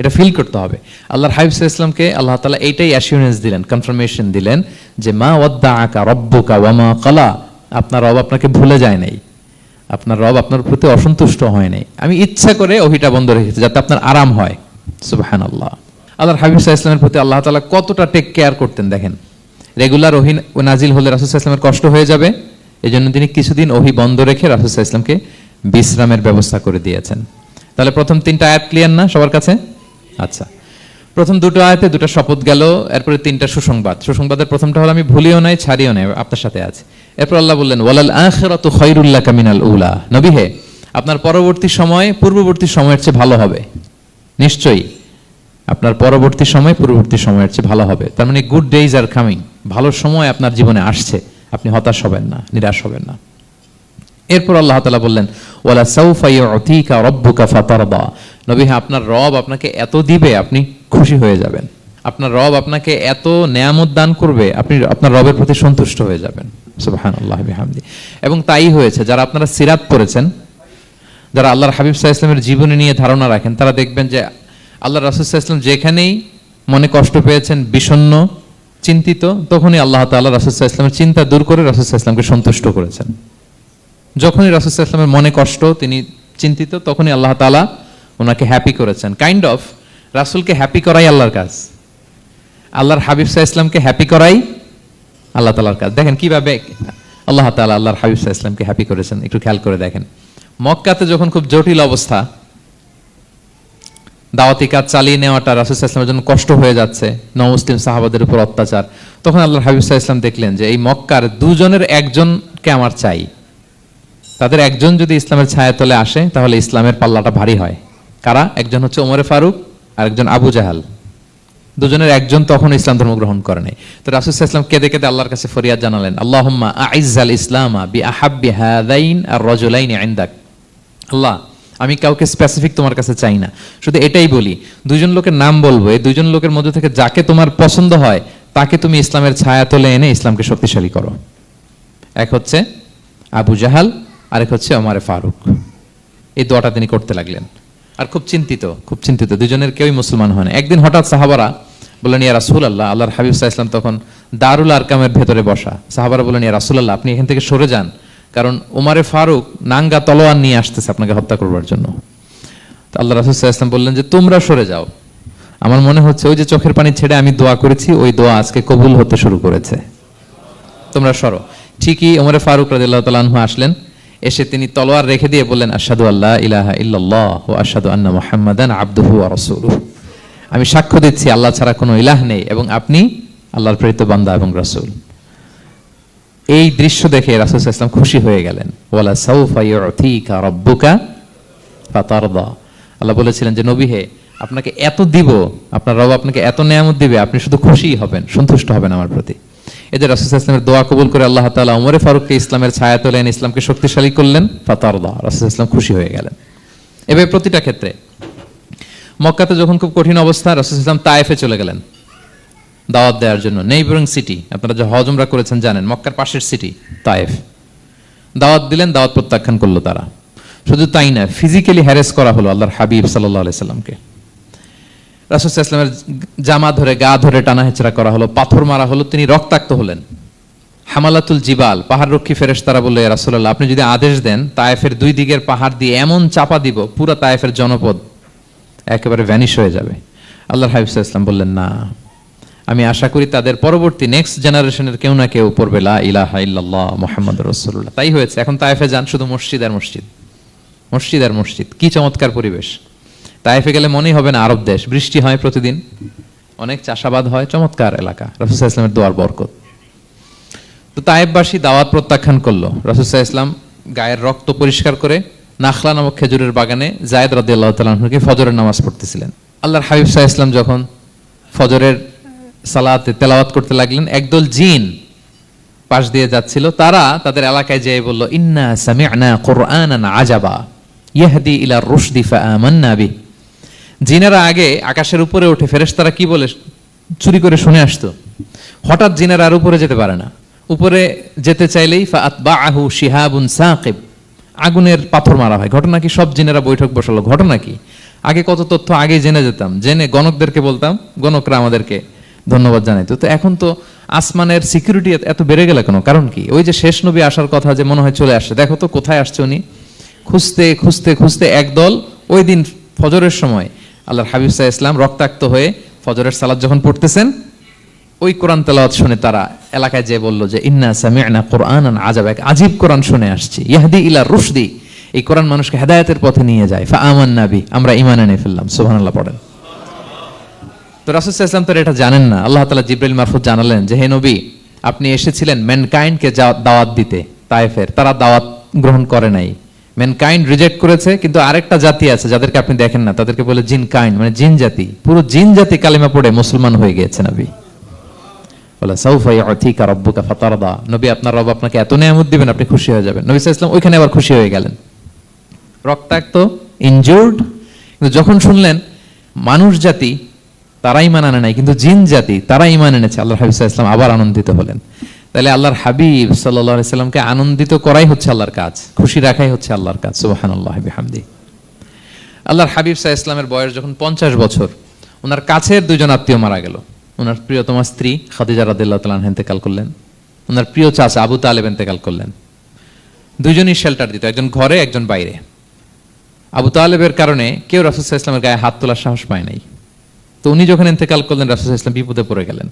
এটা ফিল করতে হবে। আল্লাহর হাবিব সাল্লাল্লাহু আলাইহি ওয়াসাল্লামকে আল্লাহ তাআলা এইটাই অ্যাসিউরেন্স দিলেন, কনফার্মেশন দিলেন যে মা ওয়াদ্দাআকা রাব্বুকা ওয়া মা ক্বালা, আপনার রব আপনাকে ভুলে যায় নাই, আপনার রব আপনার প্রতি অসন্তুষ্ট হয় নাই। আমি ইচ্ছা করে ওহিটা বন্ধ রেখেছি যাতে আপনার আরাম হয়। সুবহানাল্লাহ। আল্লাহর হাবিব সাল্লাল্লাহু আলাইহি ওয়াসাল্লামের প্রতি আল্লাহ তাআলা কতটা টেক কেয়ার করতেন দেখেন। রেগুলার ওহি নাজিল হলে রাসূল সাল্লাল্লাহু আলাইহি ওয়াসাল্লামের কষ্ট হয়ে যাবে, এজন্য তিনি কিছুদিন ওহি বন্ধ রেখে রাসূল সাল্লাল্লাহু আলাইহি ওয়াসাল্লামকে বিশ্রামের ব্যবস্থা করে দিয়েছেন। তাহলে প্রথম 3টা আয়াত ক্লিয়ার না সবার কাছে? আচ্ছা, প্রথম 2টো আয়াতে 2টা শপথ গেল, এরপরে 3টা সুসংবাদ। সুসংবাদের প্রথমটা হলো আমি ভুলিও নাই ছাড়িও নাই, আপনার সাথে আছে। এরপর আল্লাহ বললেন ওয়ালাল আখিরাতু খায়রুল লাকা মিনাল উলা, নবী হে আপনার পরবর্তী সময় পূর্ববর্তী সময়ের চেয়ে ভালো হবে। নিশ্চয়ই আপনার পরবর্তী সময় পূর্ববর্তী সময়ের চেয়ে ভালো হবে। তার মানে গুড ডেইজ আর কামিং, ভালো সময় আপনার জীবনে আসছে, আপনি হতাশ হবেন না, নিরাশ হবেন না। এরপর আল্লাহ তাআলা বললেন ওয়ালা সাউফা ইউতিকা রাব্বুকা ফাতারদা, নবী হ্যাঁ আপনার রব আপনাকে এত দিবে আপনি খুশি হয়ে যাবেন। আপনার রব আপনাকে এত নেয়ামত দান করবে আপনি আপনার রবের প্রতি সন্তুষ্ট হয়ে যাবেন। সুবহানাল্লাহি বিহামদি। এবং তাই হয়েছে। যারা আপনারা সিরাত পড়েছেন, যারা আল্লাহর হাবিব সাল্লাল্লাহু আলাইহি ওয়াসাল্লামের জীবনী নিয়ে ধারণা রাখেন, তারা দেখবেন যে আল্লাহর রাসূল সাল্লাল্লাহু আলাইহি ওয়াসাল্লাম যেখানেই মনে কষ্ট পেয়েছেন, বিষণ্ণ, চিন্তিত, তখনই আল্লাহ তাআলা রাসূল সাল্লাল্লাহু আলাইহি ওয়াসাল্লামের চিন্তা দূর করে রাসূল সাল্লাল্লাহু আলাইহি ওয়াসাল্লামকে সন্তুষ্ট করেছেন। যখনই রাসূল সাল্লাল্লাহু আলাইহি ওয়াসাল্লামের মনে কষ্ট, তিনি চিন্তিত, তখনই আল্লাহ তাআলা ওনাকে হ্যাপি করেছেন। কাইন্ড অফ রাসূলকে হ্যাপি করাই আল্লাহর কাজ, আল্লাহর হাবিব সাল্লাল্লাহু আলাইহি ওয়াসাল্লামকে হ্যাপি করাই আল্লাহ তাআলার কাজ। দেখেন কিভাবে আল্লাহ তাআলা আল্লাহর হাবিব সাল্লাল্লাহু আলাইহি ওয়াসাল্লামকে হ্যাপি করেছেন, একটু খেয়াল করে দেখেন। মক্কাতে যখন খুব জটিল অবস্থা, দাওয়াতি কাজ চালিয়ে নেওয়াটা রাসূল সাল্লাল্লাহু আলাইহি ওয়াসাল্লামের জন্য কষ্ট হয়ে যাচ্ছে, নমুসলিম সাহাবাদের উপর অত্যাচার, তখন আল্লাহর হাবিব সাল্লাল্লাহু আলাইহি ওয়াসাল্লাম দেখলেন যে এই মক্কার দুজনের একজনকে আমার চাই। তাদের একজন যদি ইসলামের ছায়াতলে আসে তাহলে ইসলামের পাল্লাটা ভারী হয়। কারা? একজন হচ্ছে ওমরে ফারুক আর একজন আবু জাহাল। দুজনের একজন তখন ইসলাম ধর্ম গ্রহণ করে নাই। তো রাসূল সাল্লাল্লাহু আলাইহি ওয়াসাল্লাম কেঁদে কেঁদে আল্লাহর কাছে ফরিয়াদ জানালেন, আল্লাহুম্মা আইজ্জাল ইসলামা বিআহাব্বি হাযাইন আর রাজুলাইনি ইনদাক। আল্লাহ আমি কাউকে স্পেসিফিক তোমার কাছে চাই না, শুধু এটাই বলি দুইজন লোকের নাম বলবো, এই দুইজন লোকের মধ্যে থেকে যাকে তোমার পছন্দ হয় তাকে তুমি ইসলামের ছায়াতলে এনে ইসলামকে শক্তিশালী করো। এক হচ্ছে আবু জাহাল, আরেক হচ্ছে ওমরে ফারুক। এই দোয়াটা তিনি করতে লাগলেন। আর খুব চিন্তিত, দুজনের কেউই মুসলমান হয় না। একদিন হঠাৎ সাহাবারা বললেন ইয়া রাসূলুল্লাহ, আল্লাহর হাবিব সাল্লাল্লাহু আলাইহি ওয়াসাল্লাম তখন দারুল আরকামের ভেতরে বসা। সাহাবারা বললেন ইয়া রাসূলুল্লাহ আপনি এখান থেকে সরে যান, কারণ ওমরে ফারুক নাঙ্গা তলোয়ার নিয়ে আসতেছে আপনাকে হত্যা করবার জন্য। তো আল্লাহ রাসূল সাল্লাল্লাহু আলাইহি ওয়াসাল্লাম বললেন যে তোমরা সরে যাও, আমার মনে হচ্ছে ওই যে চোখের পানি ছেড়ে আমি দোয়া করেছি ওই দোয়া আজকে কবুল হতে শুরু করেছে, তোমরা সরো। ঠিকই ওমরে ফারুক রাদিয়াল্লাহু তাআলা আনহু আসলেন, এসে তিনি তলোয়ার রেখে দিয়ে বললেন আশহাদু আল্লা ইলাহা ইল্লাল্লাহ ওয়া আশহাদু আন্না মুহাম্মাদান আবদুহু ওয়া রাসূলুহু, আমি সাক্ষ্য দিচ্ছি আল্লাহ ছাড়া কোনো ইলাহ নেই এবং আপনি আল্লাহর প্রেরিত বান্দা এবং রাসূল। এই দৃশ্য দেখে রাসূল সাল্লাল্লাহু আলাইহি ওয়াসাল্লাম খুশি হয়ে গেলেন। ওয়ালা সাউফা ইউতিকা রাব্বুকা ফাতারদা, আল্লাহ বলেছিলেন যে নবী হে আপনাকে এত দিব, আপনার রব আপনাকে এত নেয়ামত দিবে, আপনি শুধু খুশিই হবেন, সন্তুষ্ট হবেন আমার প্রতি। এদের রাসূল সাল্লাল্লাহু আলাইহি ওয়াসাল্লামের দোয়া কবুল করে আল্লাহ তাআলা ওমরে ফারুককে ইসলামের ছায়াতলে এনে ইসলামকে শক্তিশালী করলেন। ফাতারদা, রাসূল সাল্লাল্লাহু আলাইহি ওয়াসাল্লাম খুশি হয়ে গেলেন। এভাবে প্রতিটা ক্ষেত্রে মক্কাতে যখন খুব কঠিন অবস্থা, রাসূল সাল্লাল্লাহু আলাইহি ওয়াসাল্লাম তায়েফে চলে গেলেন দাওয়াত দেওয়ার জন্য। নেইবারিং সিটি, আপনারা যে হজ উমরা করেছেন জানেন, মক্কার পাশের সিটি তায়েফ। দাওয়াত দিলেন, দাওয়াত প্রত্যাখ্যান করলো তারা। শুধু তাই না, ফিজিক্যালি হ্যারেস করা হলো আল্লাহর হাবিব সাল্লাল্লাহু আলাইহি সাল্লামকে। রাসূল সাল্লাল্লাহু আলাইহি ওয়াসাল্লামের জামা ধরে গা ধরে টানা হেচড়া করা হলো, পাথর মারা হলো, তিনি রক্তাক্ত হলেন। হামালাতুল জিবাল, পাহাড় রক্ষী ফেরেশতারা বলল, ইয়া রাসূলুল্লাহ, আপনি যদি আদেশ দেন তায়েফের দুই দিকের পাহাড় দিয়ে এমন চাপা দিব পুরো তায়েফের জনপদ একেবারে ভ্যানিশ হয়ে যাবে। আল্লাহর হাবিব সাল্লাল্লাহু আলাইহি ওয়াসাল্লাম বললেন, না, আমি আশা করি তাদের পরবর্তী নেক্সট জেনারেশনের কেউ না কেউ পড়বে লা ইলাহা ইল্লাল্লাহ মুহাম্মাদুর রাসূলুল্লাহ। তাই হয়েছে। এখন তায়েফে যান, শুধু মসজিদ আর মসজিদ, মসজিদ আর মসজিদ। কি চমৎকার পরিবেশ! তায়েফে গেলে মনেই হবে না আরব দেশ। বৃষ্টি হয় প্রতিদিন, অনেক চাষাবাদ হয়, চমৎকার এলাকা। রাসূল সাল্লাল্লাহু আলাইহি ওয়াসাল্লামের দোয়ার বরকত। তো তায়েফবাসী দাওয়াত প্রত্যাখ্যান করলো। রাসূল সাল্লাল্লাহু আলাইহি ওয়াসাল্লাম গায়ের রক্ত পরিষ্কার করে নাখলা নামক খেজুরের বাগানে যায়েদ রাদিয়াল্লাহু তাআলা আনহুকে ফজরের নামাজ পড়তেছিলেন। আল্লাহর হাবিব সাল্লাল্লাহু আলাইহি ওয়াসাল্লাম যখন ফজরের সালাতে তেলাওয়াত করতে লাগলেন, একদল জিন পাশ দিয়ে যাচ্ছিল। তারা তাদের এলাকায় যেয়ে বলল, ইন্না সামি'না কুরআনান আজাবা ইয়াহদি ইলা রুশদি ফাআমান্না বিহি। জিনেরা আগে আকাশের উপরে উঠে ফেরেশতারা কি বলে চুরি করে শুনে আসতো। হঠাৎ জিনেরা আর উপরে যেতে পারে না। উপরে যেতে চাইলেই ফাআতবাআহু শিহাবুন সাকিব, আগুনের পাথর মারা হয়। ঘটনা কি? সব জিনেরা বৈঠক বসালো। ঘটনা কি? আগে কত তথ্য আগে জেনে যেতাম, জেনে গণকদেরকে বলতাম, গণকরা আমাদেরকে ধন্যবাদ জানাইতো। তো এখন তো আসমানের সিকিউরিটি এত বেড়ে গেল কেন? কারণ কি? ওই যে শেষ নবী আসার কথা যে মনে হয় চলে আসছে, দেখো তো কোথায় আসছে উনি। খুঁজতে খুঁজতে খুঁজতে একদল ওই দিন ফজরের সময় আল্লাহর হাবিব সাল্লাল্লাহু আলাইহি ওয়াসাল্লাম রক্তাক্ত হয়ে ফজরের সালাত যখন পড়তেছেন, ওই কোরআন তেলাওয়াত শুনে তারা এলাকায় যেয়ে বলল যে ইন্না সামি'না কুরআনান আজাবা, এক আজীব কোরআন শুনে আসছি, ইয়াহদি ইলা রুশদি, এই কোরআন মানুষকে হেদায়েতের পথে নিয়ে যায়। ফাআমান্না বিহি, আমরা ঈমান এনে ফেললাম। সুবহানাল্লাহ পড়েন। তো রাসূল সাল্লাল্লাহু আলাইহি ওয়াসাল্লাম তো এটা জানেন না। আল্লাহ তাআলা জিবরাইল মারফত জানালেন যে, হে নবী, আপনি এসেছিলেন ম্যানকাইন্ডকে দাওয়াত দিতে। তায়েফের তারা দাওয়াত গ্রহণ করে নাই, ম্যানকাইন্ড রিজেক্ট করেছে। কিন্তু আরেকটা জাতি আছে যাদেরকে আপনি দেখেন না, তাদেরকে বলে জিন কাইন্ড, মানে জিন জাতি। পুরো জিন জাতি কালিমা পড়ে মুসলমান হয়ে গিয়েছে। নবী বলে, সাউফা ইউতিকা রাব্বুকা ফাতারদা, নবী আপনার রব আপনাকে এত নিয়ামত দিবেন আপনি খুশি হয়ে যাবেন। নবী সাল্লাল্লাহু আলাইহি ওয়াসাল্লাম ওইখানে আবার খুশি হয়ে গেলেন। রক্তাক্ত, ইনজুর্ড, কিন্তু যখন শুনলেন মানুষ জাতি তারা ঈমান আনে নাই, কিন্তু জিন জাতি তারা ঈমান এনেছে, আল্লাহর হাবিব সাল্লাল্লাহু আলাইহি ওয়াসাল্লাম আবার আনন্দিত হলেন। তাহলে আল্লাহর হাবিব সাল্লাল্লাহু আলাইহি ওয়াসাল্লামকে আনন্দিত করাই হচ্ছে আল্লাহর কাজ, খুশি রাখাই হচ্ছে আল্লাহর কাজ। সুবহানাল্লাহি বিহামদিহি। আল্লাহর হাবিব সাল্লাল্লাহু আলাইহি ওয়াসাল্লামের বয়স যখন 50 বছর, ওনার কাছের দুজন আত্মীয় মারা গেল। ওনার প্রিয়তমা স্ত্রী খাদিজা রাদিয়াল্লাহু তাআলা আনহা ইন্তেকাল করলেন। ওনার প্রিয় চাচা আবু তালেব ইন্তেকাল করলেন। দুইজনই শেল্টার দিত, একজন ঘরে একজন বাইরে। আবু তালেবের কারণে কেউ রাসূল সাল্লাল্লাহু আলাইহি ওয়াসাল্লামের গায়ে হাত তোলার সাহস পায় নাই। তো উনি যখন ইন্তেকাল করলেন, রাসূল সাল্লাল্লাহু আলাইহি ওয়াসাল্লাম বিপদে পড়ে গেলেন।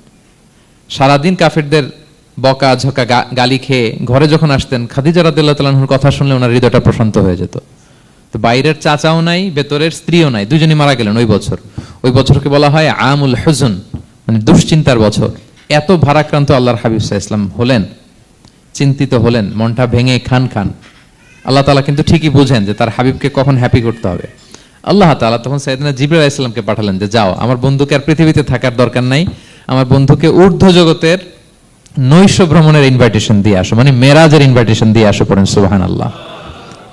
সারাদিন কাফেরদের বকা ঝকা গালি খেয়ে ঘরে যখন আসতেন, খাদিজা রাদিয়াল্লাহু তাআলা আনহার কথা শুনলে ওনার হৃদয়টা প্রশান্ত হয়ে যেত। তো বাইরের চাচাও নাই, ভেতরের স্ত্রীও নাই, দুজনই মারা গেলেন ওই বছর। ওই বছরকে বলা হয় আমুল হুজন, মানে দুশ্চিন্তার বছর। এত ভারাক্রান্ত আল্লাহর হাবিব সাল্লাল্লাহু আলাইহি ওয়াসাল্লাম হলেন, চিন্তিত হলেন, মনটা ভেঙে খান খান। আল্লাহ তাআলা কিন্তু ঠিকই বুঝেন যে তার হাবিবকে কখন হ্যাপি করতে হবে। আল্লাহ তাআলা তখন সাইয়েদনা জিবরাইল আলাইহিস সালামকে পাঠালেন যে, যাও, আমার বন্ধুকে আর পৃথিবীতে থাকার দরকার নাই, আমার বন্ধুকে ঊর্ধ্ব জগতের নৈশ ভ্রমণের ইনভাইটেশন দিয়ে আসো, মানে মেরাজের ইনভাইটেশন দিয়ে আসো। পড়েন সুবহানাল্লাহ।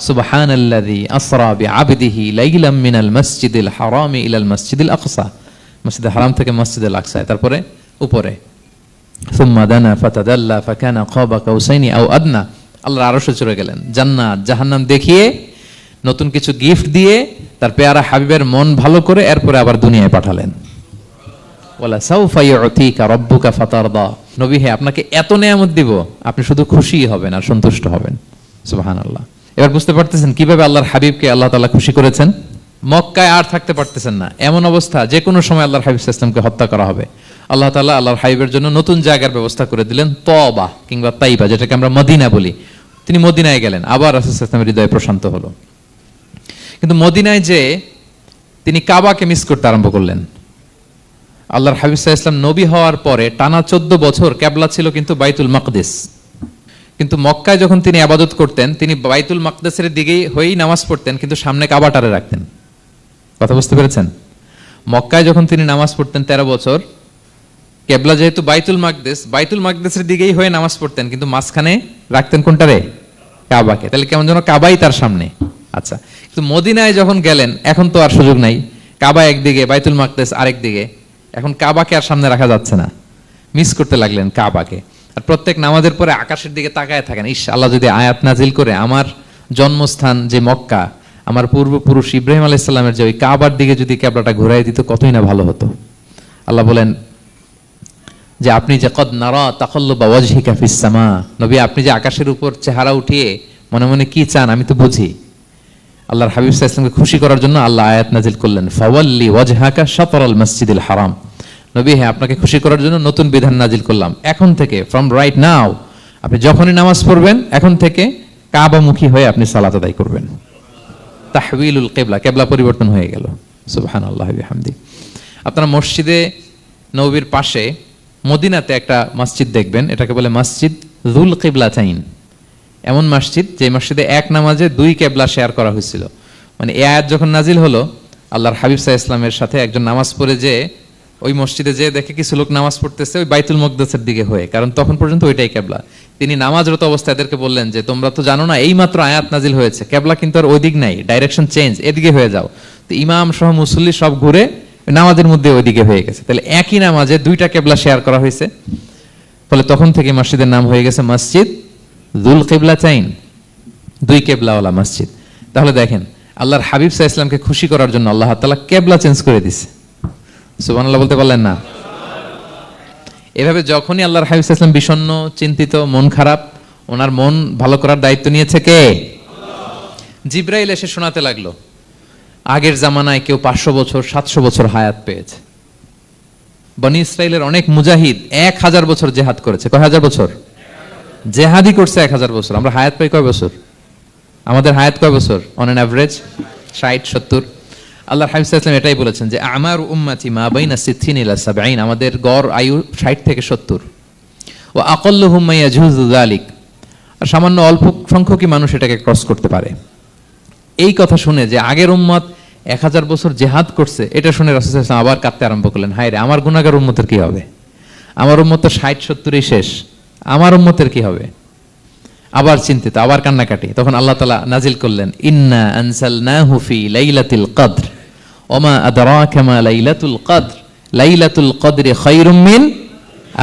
সুবহানাল্লাযী আসরা বিআবদিহি লাইলাম মিনাল মাসজিদিল হারামি ইলাল মাসজিদিল আকসা, মসজিদে হারাম থেকে মসজিদুল আকসায়, তারপরে উপরে সুম্মা দানা ফাতাদাল্লা ফাকানা কাবা কাউসাইনি আও আদনা। আল্লাহর আরশে চড়ে গেলেন, জান্নাত জাহান্নাম দেখিয়ে, নতুন কিছু গিফট দিয়ে, তার পেয়ারা হাবিবের মন ভালো করে এরপরে আবার দুনিয়ায় পাঠালেন। ওয়ালা সাউফা ইউতিকা রাব্বুকা ফাতারদা, নবী হে, আপনাকে এত নিয়ামত দিব আপনি শুধু খুশি হবেন আর সন্তুষ্ট হবেন। সুবহানাল্লাহ। এবার বুঝতে পারতেছেন কিভাবে আল্লাহর হাবিবকে আল্লাহ তাআলা খুশি করেছেন। মক্কায় আর থাকতে পারতেছেন না, এমন অবস্থা যে কোনো সময় আল্লাহর হাবিব সাল্লাল্লাহু আলাইহি ওয়াসাল্লামকে হত্যা করা হবে। আল্লাহ তাআলা আল্লাহর হাবিবের জন্য নতুন জায়গার ব্যবস্থা করে দিলেন, তওবা কিংবা তাইবা, যেটাকে আমরা মদিনা বলি। তিনি মদিনায় গেলেন, আবার রাসূল সাল্লাল্লাহু আলাইহি ওয়াসাল্লামের হৃদয় প্রশান্ত হলো। কিন্তু মদিনায় যে তিনি কাবাকে মিস করতে আরম্ভ করলেন। আল্লাহর হাবিব সাল্লাল্লাহু আলাইহি ওয়াসাল্লাম নবী হওয়ার পরে টানা 14 বছর কিবলা ছিল কিন্তু বাইতুল মাকদিস। কিন্তু মক্কায় যখন তিনি ইবাদত করতেন, তিনি বাইতুল মাকদিসের দিকেই হয়েই নামাজ পড়তেন, কিন্তু সামনে কাবাটারে রাখতেন। কথা বুঝতে পেরেছেন? মক্কায় যখন তিনি নামাজ পড়তেন 13 বছর, কিবলা যেহেতু বাইতুল মাকদিসের দিকেই হয়ে নামাজ পড়তেন, কিন্তু মাঝখানে রাখতেন কোনটারে? কাবাকে। তাহলে কেমন যেন কাবাই তার সামনে। আচ্ছা, কিন্তু মদিনায় যখন গেলেন, এখন তো আর সুযোগ নাই। কাবা একদিকে, বাইতুল মাকদিস আরেক দিকে, এখন কাবাকে আর সামনে রাখা যাচ্ছে না। মিস করতে লাগলেন কাবাকে। আর প্রত্যেক নামাজের পরে আকাশের দিকে তাকায় থাকেন, ইস, আল্লাহ যদি আয়াত নাজিল করে আমার জন্মস্থান যে মক্কা, আমার পূর্বপুরুষ ইব্রাহিম আলাইহিস সালামের যে ওই কাবার দিকে যদি কিবলাটা ঘুরাই দিত, কতই না ভালো হতো। আল্লাহ বলেন যে আপনি যে কদ নারা তাকাল্লুবা ওয়াজহিকা ফিস সামা, নবী আপনি যে আকাশের উপর চেহারা উঠিয়ে মনে মনে কি চান আমি তো বুঝি। আল্লাহর হাবিব সাল্লাল্লাহু আলাইহি ওয়াসাল্লামকে খুশি করার জন্য আল্লাহ আয়াত নাজিল করলেন, ফাওয়াল্লি ওয়াজহাকা শাতরাল মসজিদিল হারাম। নবী হ্যাঁ আপনাকে খুশি করার জন্য নতুন বিধান নাজিল করলাম, এখন থেকে ফ্রম রাইট নাও আপনি যখনই নামাজ পড়বেন এখন থেকে কাবামুখী হয়ে আপনি সালাত আদায় করবেন। তাহওয়িলুল কিবলা, কিবলা পরিবর্তন হয়ে গেল। সুবহানাল্লাহি ওয়া বিহামদি। আপনারা মসজিদে নববীর পাশে মদিনাতে একটা মসজিদ দেখবেন, এটাকে বলে মসজিদ যুল কিবলাতাইন। এমন মসজিদ যে মসজিদে এক নামাজে দুই কিবলা শেয়ার করা হয়েছিল। মানে এই আয়াত যখন নাজিল হলো, আল্লাহর হাবিব সাল্লাল্লাহু আলাইহি ওয়াসাল্লামের সাথে একজন নামাজ পড়ে যে ওই মসজিদে যে দেখে কিছু লোক নামাজ পড়তেছে ওই বাইতুল মুকদ্দাসের দিকে হয়ে, কারণ তখন পর্যন্ত ওইটাই কিবলা। তিনি নামাজরত অবস্থায় এদেরকে বললেন যে তোমরা তো জানো না এই মাত্র আয়াত নাজিল হয়েছে, কিবলা কিন্তু আর ওই দিক নাই, ডাইরেকশন চেঞ্জ, এদিকে হয়ে যাও। তো ইমাম সহ মুসল্লি সব ঘুরে নামাজের মধ্যে ওইদিকে হয়ে গেছে। তাহলে একই নামাজে দুইটা কিবলা শেয়ার করা হয়েছে, ফলে তখন থেকে মসজিদের নাম হয়ে গেছে মসজিদ যুল কিবলাতাইন, দুই কিবলাওয়ালা মসজিদ। তাহলে দেখেন আল্লাহর হাবিব সাল্লাল্লাহু আলাইহি ওয়াসাল্লামকে খুশি করার জন্য আল্লাহ তাআলা কিবলা চেঞ্জ করে দিয়েছে। সুবহানাল্লাহ বলতে পারলেন না? এভাবে যখনই আল্লাহর হাবিব সাল্লাল্লাহু আলাইহি ওয়াসাল্লাম বিষণ্ণ, চিন্তিত, মন খারাপ, ওনার মন ভালো করার দায়িত্ব নিয়েছে কে? জিবরাইল এসে শোনাতে লাগলো আগের জামানায় কেউ 500 বছর 700 বছর হায়াত পেয়েছে। বনি ইসরাইলের অনেক মুজাহিদ 1000 বছর জেহাদ করেছে। কয় হাজার বছর? জেহাদই করছে 1000 বছর। আমরা হায়াত পাই কয় বছর? আমাদের হায়াত কয় বছর অন এন অ্যাভারেজ? 60-70। আল্লাহর হাবিব সাল্লাল্লাহু আলাইহি ওয়াসাল্লাম এটাই বলেছেন যে আমার উম্মতি মা বাইনা 60 ইলা 70, আমাদের গড় আয়ু 60 থেকে 70। ওয়া আকাল্লুহুম মা ইয়াজুযু যালিক, আর সামান্য অল্প সংখ্যকই মানুষ এটাকে ক্রস করতে পারে। এই কথা শুনে যে আগের উম্মত 1000 বছর জেহাদ করছে, এটা শুনে রাসূল সাল্লাল্লাহু আলাইহি ওয়াসাল্লাম আবার কাঁদতে আরম্ভ করলেন, হায় রে আমার গুনাহগার উম্মতের কি হবে? আমার উম্মত তো 60-70-ই শেষ, আমার উম্মতের কি হবে? আবার চিন্তিত, আবার কান্নাকাটি। তখন আল্লাহ তাআলা নাজিল করলেন, ইন্না আনসালনাহু ফি লাইলাতিল কদর ওমা আদরাকা মা লাইলাতুল কদর লাইলাতুল কদরি খায়রুম মিন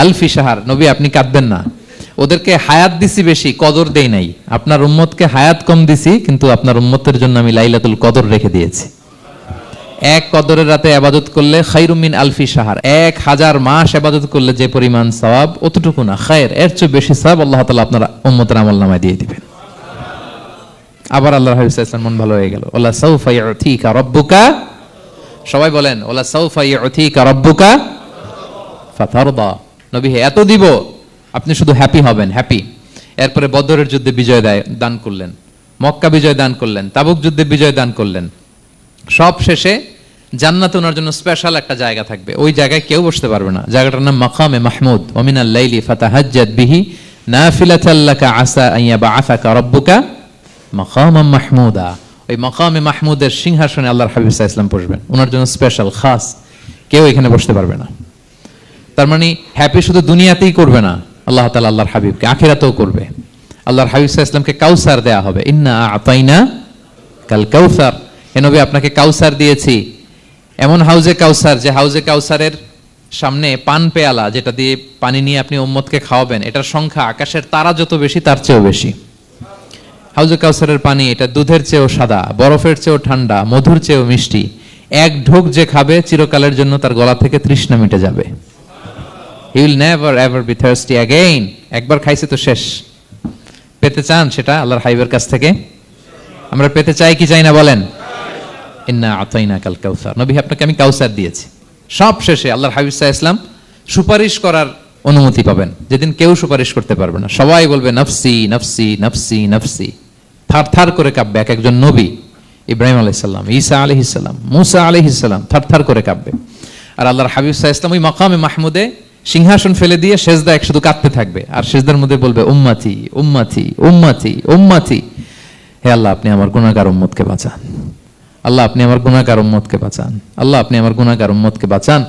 আলফি শাহর। নবী আপনি কাঁদবেন না, ওদেরকে হায়াত দিছি বেশি, কদর দেই নাই। আপনার উম্মতকে হায়াত কম দিছি, কিন্তু আপনার উম্মতের জন্য আমি লাইলাতুল কদর রেখে দিয়েছি। এক কদরের রাতে ইবাদত করলে খায়রুম মিন আলফি শাহর, 1000 মাস ইবাদত করলে যে পরিমাণ সওয়াব অতটুকু না, খায়ের এর চেয়ে বেশি সওয়াব আল্লাহ তাআলা আপনার উম্মতের আমলনামায় দিয়ে দিবেন। আবার আল্লাহর হাবিব সাল্লাল্লাহু আলাইহি ওয়াসাল্লাম মন ভালো হয়ে গেল। ওয়ালা সাউফা ইউতিকা রাব্বুকা, সবাই বলেন ওয়ালা সাউফা ইউতিকা রাব্বুকা ফাতারদা। নবী এত দিব আপনি শুধু হ্যাপি হবেন, হ্যাপি। এরপরে বদরের যুদ্ধে বিজয় দান করলেন, মক্কা বিজয় দান করলেন, তাবুক যুদ্ধে বিজয় দান করলেন। সব শেষে জান্নাতে ওনার জন্য স্পেশাল একটা জায়গা থাকবে, ওই জায়গায় কেউ বসতে পারবে না। জায়গাটার নাম মাকামে মাহমুদ। ওয়া মিনাল লাইলি ফাতাহাজ্জাদ বিহি নাফিলাতাল লাকা আসা আন ইয়াবআসাকা রাব্বুকা মাকামান মাহমুদা। ওই মাকামে মাহমুদের সিংহাসনে আল্লাহর হাবিব সাল্লাল্লাহু আলাইহি ওয়াসাল্লাম বসবেন, ওনার জন্য স্পেশাল খাস, কেউ এখানে বসতে পারবে না। তার মানে হ্যাপি শুধু দুনিয়াতেই করবে না, আল্লাহ তাআলা আল্লাহর হাবিবকে আখিরাতেও করবে। আল্লাহর হাবিব সাল্লাল্লাহু আলাইহি ওয়াসাল্লামকে কাউসার দেয়া হবে, ইন্না আতাইনা কাল কাউসার। হে নবী আপনাকে কাউসার দিয়েছি, এমন হাউজে কাউসার যে হাউজে কাউসারের সামনে পান পেয়ালা যেটা দিয়ে পানি নিয়ে আপনি উম্মতকে খাওয়াবেন, এটার সংখ্যা আকাশের তারা যত বেশি তার চেয়েও বেশি। হাউজে কাউসারের পানি এটা দুধের চেয়েও সাদা, বরফের চেয়েও ঠান্ডা, মধুর চেয়েও মিষ্টি। এক ঢোক যে খাবে চিরকালের জন্য তার গলা থেকে তৃষ্ণা মিটে যাবে। He will never ever be thirsty again. একবার খাইছে তো শেষ। পেতে চান সেটা আল্লাহর হাবিবের কাছ থেকে? আমরা পেতে চাই কি চাই না বলেন? ইন্না আতাইনাকাল কাউসার। নবী আপনাকে আমি কাউসার দিয়েছি। সব শেষে আল্লাহর হাবিব সাল্লাল্লাহু আলাইহি ওয়াসাল্লাম সুপারিশ করার অনুমতি পাবেন, যেদিন কেউ সুপারিশ করতে পারবে না। সবাই বলবে নফসি নফসি নফসি নফসি, থার থার করে কাঁপবে। এক একজন নবী, ইব্রাহিম আলাইহিস সালাম, ঈসা আলাইহিস সালাম, মুসা আলাইহিস সালাম থার থার করে কাঁপবে। আর আল্লাহর হাবিব সাল্লাল্লাহু আলাইহি ওয়াসাল্লাম ওই মাকামে মাহমুদে সিংহাসন ফেলে দিয়ে সেজদা এক শুধু কাঁদতে থাকবে, আর সেজদার মধ্যে বলবে উম্মতি উম্মতি উম্মতি উম্মতি। হে আল্লাহ আপনি আমার গুনাহগার উম্মতকে বাঁচান, আল্লাহ আপনি আমার গুনাহগার উম্মতকে বাঁচান, আল্লাহ আপনি আমার গুনাহগার উম্মতকে বাঁচান।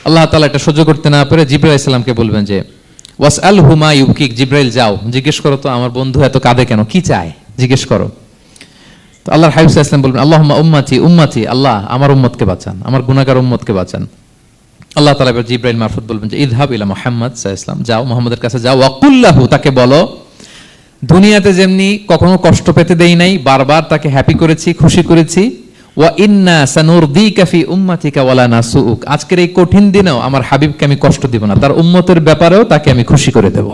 আল্লাহ তাআলা এটা সহ্য করতে না পেরে জিবরাইল আলাইহিস সালামকে বলবেন যে ওয়াসআলহু মা ইউবকিক, জিবরাইল যাও জিজ্ঞেস করো তো আমার বন্ধু এত কাঁদে কেন, কি চায় জিজ্ঞেস করো। তো আল্লাহর হাবিব সাল্লাল্লাহু আলাইহি ওয়াসাল্লাম বলবেন আল্লাহুম্মা উম্মতি উম্মতি, আল্লাহ আমার উম্মতকে বাঁচান, আমার গুনাহগার উম্মতকে বাঁচান। আল্লাহ তাআলা এবার জিবরাইল মারফত বলবেন যে ইযহাব ইলা মুহাম্মদ সাল্লাল্লাহু আলাইহি ওয়াসাল্লাম, যাও মুহাম্মদের কাছে যাও, ওয়াকুল্লাহু তাকে বলো দুনিয়াতে যেমনি কখনো কষ্ট পেতে দেই নাই, বারবার তাকে হ্যাপি করেছি খুশি করেছি, ওয়া ইন্না সানুরদিকা ফি উম্মাতিকা ওয়ালা নাসুক, আজকের এই কঠিন দিনেও আমার হাবিবকে আমি কষ্ট দিব না, তার উম্মতের ব্যাপারেও তাকে আমি খুশি করে দেব।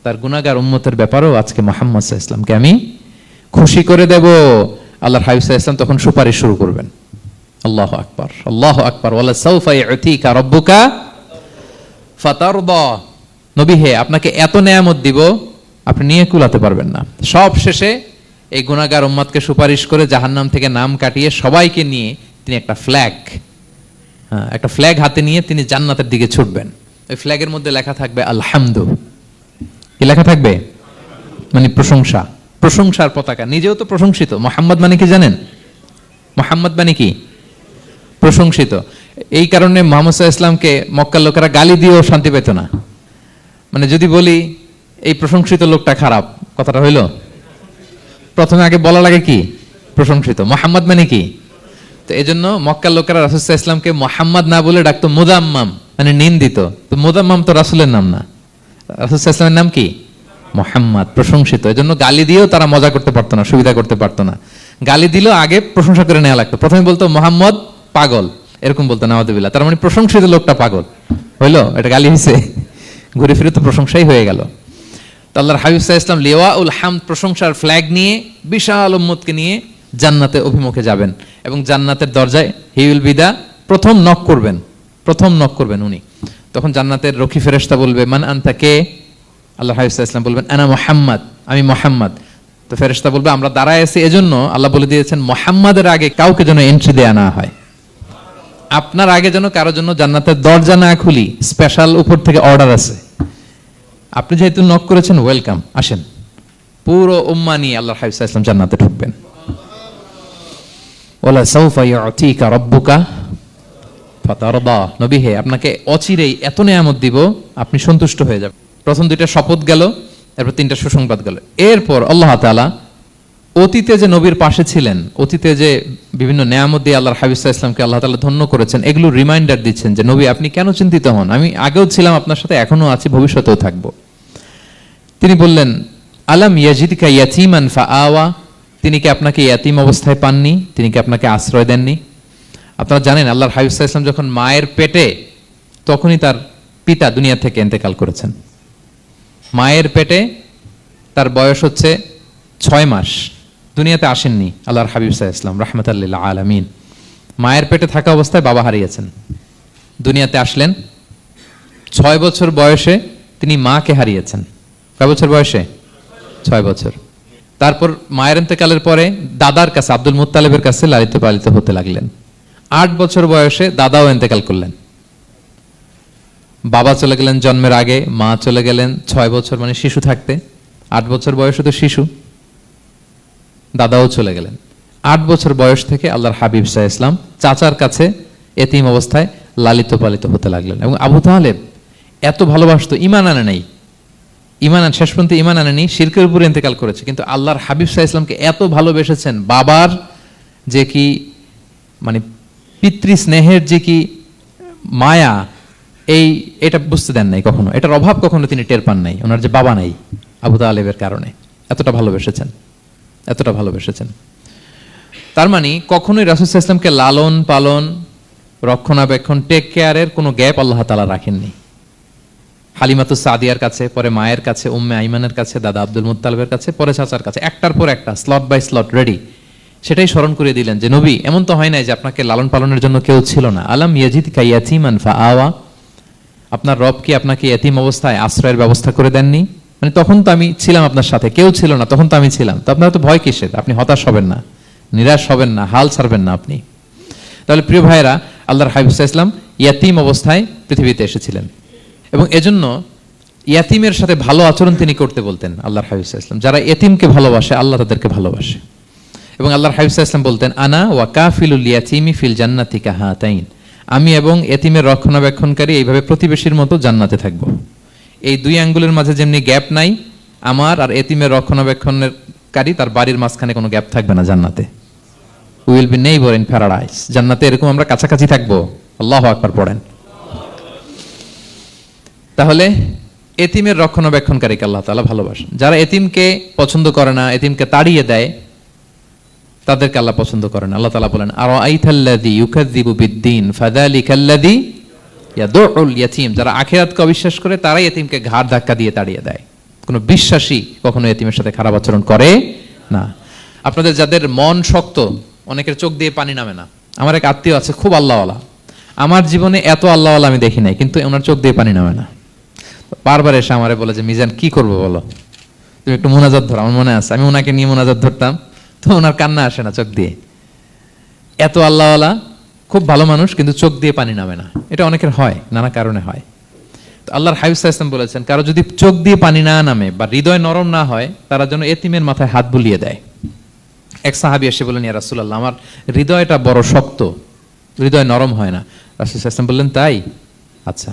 তার গুনাহগার উম্মতের ব্যাপারেও আজকে মুহাম্মদ সাল্লাল্লাহু আলাইহি ওয়াসাল্লামকে আমি খুশি করে দেব। আল্লাহর হাবিব সাল্লাল্লাহু আলাইহি ওয়াসাল্লাম তখন সুপারিশ শুরু করবেন। আল্লাহু আকবার, আল্লাহু আকবার। ওয়ালা সাউফা ইউতিকা রাব্বুকা ফাতারদা, নবী হে আপনাকে এত নেয়ামত দিব আপনি নিয়ে কুলাতে পারবেন না। সব শেষে এই গুনাহগার উম্মতকে সুপারিশ করে জাহান্নাম থেকে নাম কাটিয়ে সবাইকে নিয়ে তিনি একটা ফ্ল্যাগ হাতে নিয়ে তিনি জান্নাতের দিকে ছুটবেন। ওই ফ্ল্যাগের মধ্যে লেখা থাকবে আলহামদু। কি লেখা থাকবে? মানে প্রশংসা, প্রশংসার পতাকা। নিজেও তো প্রশংসিত। মুহাম্মদ মানে কি জানেন? মুহাম্মদ মানে কি? প্রশংসিত। এই কারণে মুহাম্মদ সাল্লাল্লাহু আলাইহি ওয়াসাল্লামকে মক্কার লোকেরা গালি দিয়েও শান্তি পেত না। মানে যদি বলি এই প্রশংসিত লোকটা খারাপ, কথাটা হইল? প্রথমে আগে বলা লাগে কি? প্রশংসিত। মুহাম্মদ মানে কি? তো এজন্য মক্কার লোকেরা রাসূল সাল্লাল্লাহু আলাইহি ওয়াসাল্লামকে মুহাম্মদ না বলে ডাকতো মুদাম্মাম, মানে নিন্দিত। তো মুদাম্মাম তো রাসূলের নাম না, রাসূল সাল্লাল্লাহু আলাইহি ওয়াসাল্লামের নাম কি? মুহাম্মদ, প্রশংসিত। এজন্য গালি দিয়েও তারা মজা করতে পারতো না, সুবিধা করতে পারতো না। গালি দিলেও আগে প্রশংসা করে নেওয়া লাগতো। প্রথমে বলতো মুহাম্মদ পাগল, এরকম বলতো নাউযুবিল্লাহ। তার মানে প্রশংসিত লোকটা পাগল হইলো, এটা গালি হইছে? ঘুরে ফিরে তো প্রশংসাই হয়ে গেল। তো আল্লাহর হাবিব সাল্লাল্লাহু আলাইহি ওয়াসাল্লাম লিওয়াউল হামদ, প্রশংসার ফ্ল্যাগ নিয়ে বিশাল উম্মতকে নিয়ে জান্নাতে অভিমুখে যাবেন এবং জান্নাতের দরজায় হি উইল বি দা প্রথম নক করবেন উনি। তখন জান্নাতের রক্ষী ফেরেশতা বলবে মান আনতা, কে? আল্লাহর হাবিব সাল্লাল্লাহু আলাইহি ওয়াসাল্লাম বলবেন আনা মুহাম্মদ, আমি মুহাম্মদ। তো ফেরেশতা বলবে আমরা দাঁড়ায় আছি এজন্য আল্লাহ বলে দিয়েছেন মুহাম্মাদের আগে কাউকে যেন এন্ট্রি দেয়া না হয়। আপনার আগে যেন কারো জন্য জান্নাতের দরজা না খুলি, স্পেশাল উপর থেকে অর্ডার আছে। আপনি যেহেতু নক করেছেন, ওয়েলকাম, আসেন। পুরো উম্মাহ নিয়ে আল্লাহর হাবিব সাল্লাল্লাহু আলাইহি ওয়াসাল্লাম জান্নাতে ঢুকবেন। ওয়ালা সাউফা ইউতিকা রাব্বুকা ফাতারদা, নবী হে আপনাকে অচিরেই এত নেয়ামত দিব আপনি সন্তুষ্ট হয়ে যাবেন। প্রথম দুইটা শপথ গেল, এরপর তিনটা সুসংবাদ গেল। এরপর আল্লাহ তাআলা অতীতে যে নবীর পাশে ছিলেন, অতীতে যে বিভিন্ন নেয়ামত দিয়ে আল্লাহর হাবিব সাল্লাল্লাহু আলাইহি ওয়াসাল্লামকে আল্লাহ তাআলা ধন্য করেছেন, এগুলো রিমাইন্ডার দিচ্ছেন যে নবী আপনি কেন চিন্তিত হন, আমি আগেও ছিলাম আপনার সাথে, এখনো আছি, ভবিষ্যতেও থাকবো। তিনি বললেন আলাম ইয়াজিদকা ইয়াতীমান ফাআওয়া, তিনি কি আপনাকে ইয়াতীম অবস্থায় পাননি, তিনি কি আপনাকে আশ্রয় দেননি? আপনারা জানেন আল্লাহর হাবিব সাল্লাল্লাহু আলাইহি ওয়াসাল্লাম যখন মায়ের পেটে, তখনই তার পিতা দুনিয়া থেকে ইন্তেকাল করেছেন। মায়ের পেটে তার বয়স হচ্ছে 6 মাস, দুনিয়াতে আসেননি আল্লাহর হাবিব সাল্লাল্লাহু আলাইহি ওয়াসাল্লাম রাহমাতাল লিল আলামিন। মায়ের পেটে থাকা অবস্থায় বাবা হারিয়েছেন, দুনিয়াতে আসলেন 6 বছর বয়সে তিনি মাকে হারিয়েছেন। কয় বছর বয়সে? 6 বছর। তারপর মায়ের ইন্তেকালের পরে দাদার কাছে, আব্দুল মুত্তালিবের কাছে লালিত পালিত হতে লাগলেন। 8 বছর বয়সে দাদাও ইন্তেকাল করলেন। বাবা চলে গেলেন জন্মের আগে, মা চলে গেলেন 6 বছর মানে শিশু থাকতে। 8 বছর বয়সে তো শিশু, দাদাও চলে গেলেন। 8 বছর বয়স থেকে আল্লাহর হাবিব সাল্লাল্লাহু আলাইহি ওয়াসাল্লাম চাচার কাছে এতিম অবস্থায় লালিত পালিত হতে লাগলেন। এবং আবু তালেব এত ভালোবাসতো, ঈমান আনে নাই, শেষ পর্যন্ত ঈমান আনেনি, শিরকের উপরে ইন্তেকাল করেছে, কিন্তু আল্লাহর হাবিব সাল্লাল্লাহু আলাইহি ওয়াসাল্লামকে এত ভালোবেসেছেন। বাবার যে কি মানে পিতৃ স্নেহের যে কি মায়া, এটা বুঝতে দেন নাই কখনো, এটার অভাব কখনো তিনি টের পান নাই। ওনার যে বাবা নাই, আবু তালেবের কারণে এতটা ভালোবেসেছেন। তার মানে কখনোই রাসূল সাল্লাল্লাহু আলাইহি ওয়াসাল্লামকে লালন পালন, রক্ষণাবেক্ষণ, টেক কেয়ারের কোনো গ্যাপ আল্লাহ তাআলা রাখেননি। হালিমাতুস সাদিয়ার কাছে, পরে মায়ের কাছে, উম্মে আইমানের কাছে, দাদা আব্দুল মুত্তালিবের কাছে, পরে চাচার কাছে, একটার পর একটা স্লট বাই স্লট রেডি। সেটাই স্মরণ করিয়ে দিলেন যে নবী এমন তো হয় নাই যে আপনাকে লালন পালনের জন্য কেউ ছিল না। আলাম ইয়াজিদকা ইয়াতীমান ফাআওয়া, আপনার রব কি আপনাকে ইয়াতীম অবস্থায় আশ্রয়ের ব্যবস্থা করে দেননি? মানে তখন তো আমি ছিলাম আপনার সাথে, কেউ ছিল না, তখন তো আমি ছিলাম। তো আপনার তো ভয় কিসের? আপনি হতাশ হবেন না, নিরাশ হবেন না, হাল ছাড়বেন না আপনি। তাহলে প্রিয় ভাইরা, আল্লাহর হাবিব সাল্লাল্লাহু আলাইহি ওয়াসাল্লাম ইয়াতীম অবস্থায় পৃথিবীতে এসেছিলেন এবং এজন্য ইয়াতীমের সাথে ভালো আচরণ তিনি করতে বলতেন আল্লাহর হাবিব সাল্লাল্লাহু আলাইহি ওয়াসাল্লাম। যারা ইয়াতীমকে ভালোবাসে আল্লাহ তাদেরকে ভালোবাসে। এবং আল্লাহর হাবিব সাল্লাল্লাহু আলাইহি ওয়াসাল্লাম বলতেন আনা ওয়া কাফিলুল ইয়াতীমি ফিল জান্নাতি কাহাতাইন, আমি এবং এতিমের রক্ষণাবেক্ষণকারী এইভাবে প্রতিবেশীর মতো জান্নাতে থাকব। এই 2 আঙ্গুলের মাঝে যেমনি গ্যাপ নাই, আমার আর এতিমের রক্ষণাবেক্ষণকারী তার বাড়ির মাঝখানে কোনো গ্যাপ থাকবে না জান্নাতে। We will be neighbour in paradise, জান্নাতে এরকম আমরা কাছাকাছি থাকবো। আল্লাহু আকবার পড়েন। তাহলে এতিমের রক্ষণাবেক্ষণকারীকে আল্লাহ তাআলা ভালোবাসেন। যারা এতিমকে পছন্দ করে না, এতিমকে তাড়িয়ে দেয়, তাদেরকে আল্লাহ পছন্দ করেন। আল্লাহ তাআলা বলেন, আরাআইতাল্লাযী ইউকাযযিবু বিদ্দীন ফাযালিকাল্লাযী ইয়াদউল ইয়াতীম। যারা আখিরাতকে অবিশ্বাস করে তারাই এতিমকে ঘাড় ধাক্কা দিয়ে তাড়িয়ে দেয়। কোনো বিশ্বাসী কখনো এতিমের সাথে খারাপ আচরণ করে না। আপনাদের যাদের মন শক্ত, অনেকের চোখ দিয়ে পানি নামে না। আমার এক আত্মীয় আছে, খুব আল্লাহওয়ালা। আমার জীবনে এত আল্লাহওয়ালা আমি দেখি নাই, কিন্তু ওনার চোখ দিয়ে পানি নামে না। বারবার এসে আমারে বলে যে, মিজান কি করবো বলো, তুমি একটু মোনাজাত ধরো। আমার মনে আছে আমি ওনাকে নিয়ে মোনাজাত ধরতাম, তো ওনার কান্না আসে না চোখ দিয়ে। এত আল্লাহওয়ালা, খুব ভালো মানুষ, কিন্তু চোখ দিয়ে পানি নামে না। এটা অনেকের হয়, নানা কারণে হয়। তো আল্লাহর হাবিব সাল্লাল্লাহু আলাইহি ওয়াসাল্লাম বলেছেন, কারো যদি চোখ দিয়ে পানি না নামে বা হৃদয় নরম না হয়, তারা যেন এতিমের মাথায় হাত বুলিয়ে দেয়। এক সাহাবী এসে বললেন, ইয়া রাসূলুল্লাহ, আমার হৃদয়টা বড় শক্ত, হৃদয় নরম হয় না। রাসূল সাল্লাল্লাহু আলাইহি ওয়াসাল্লাম বললেন, তাই? আচ্ছা,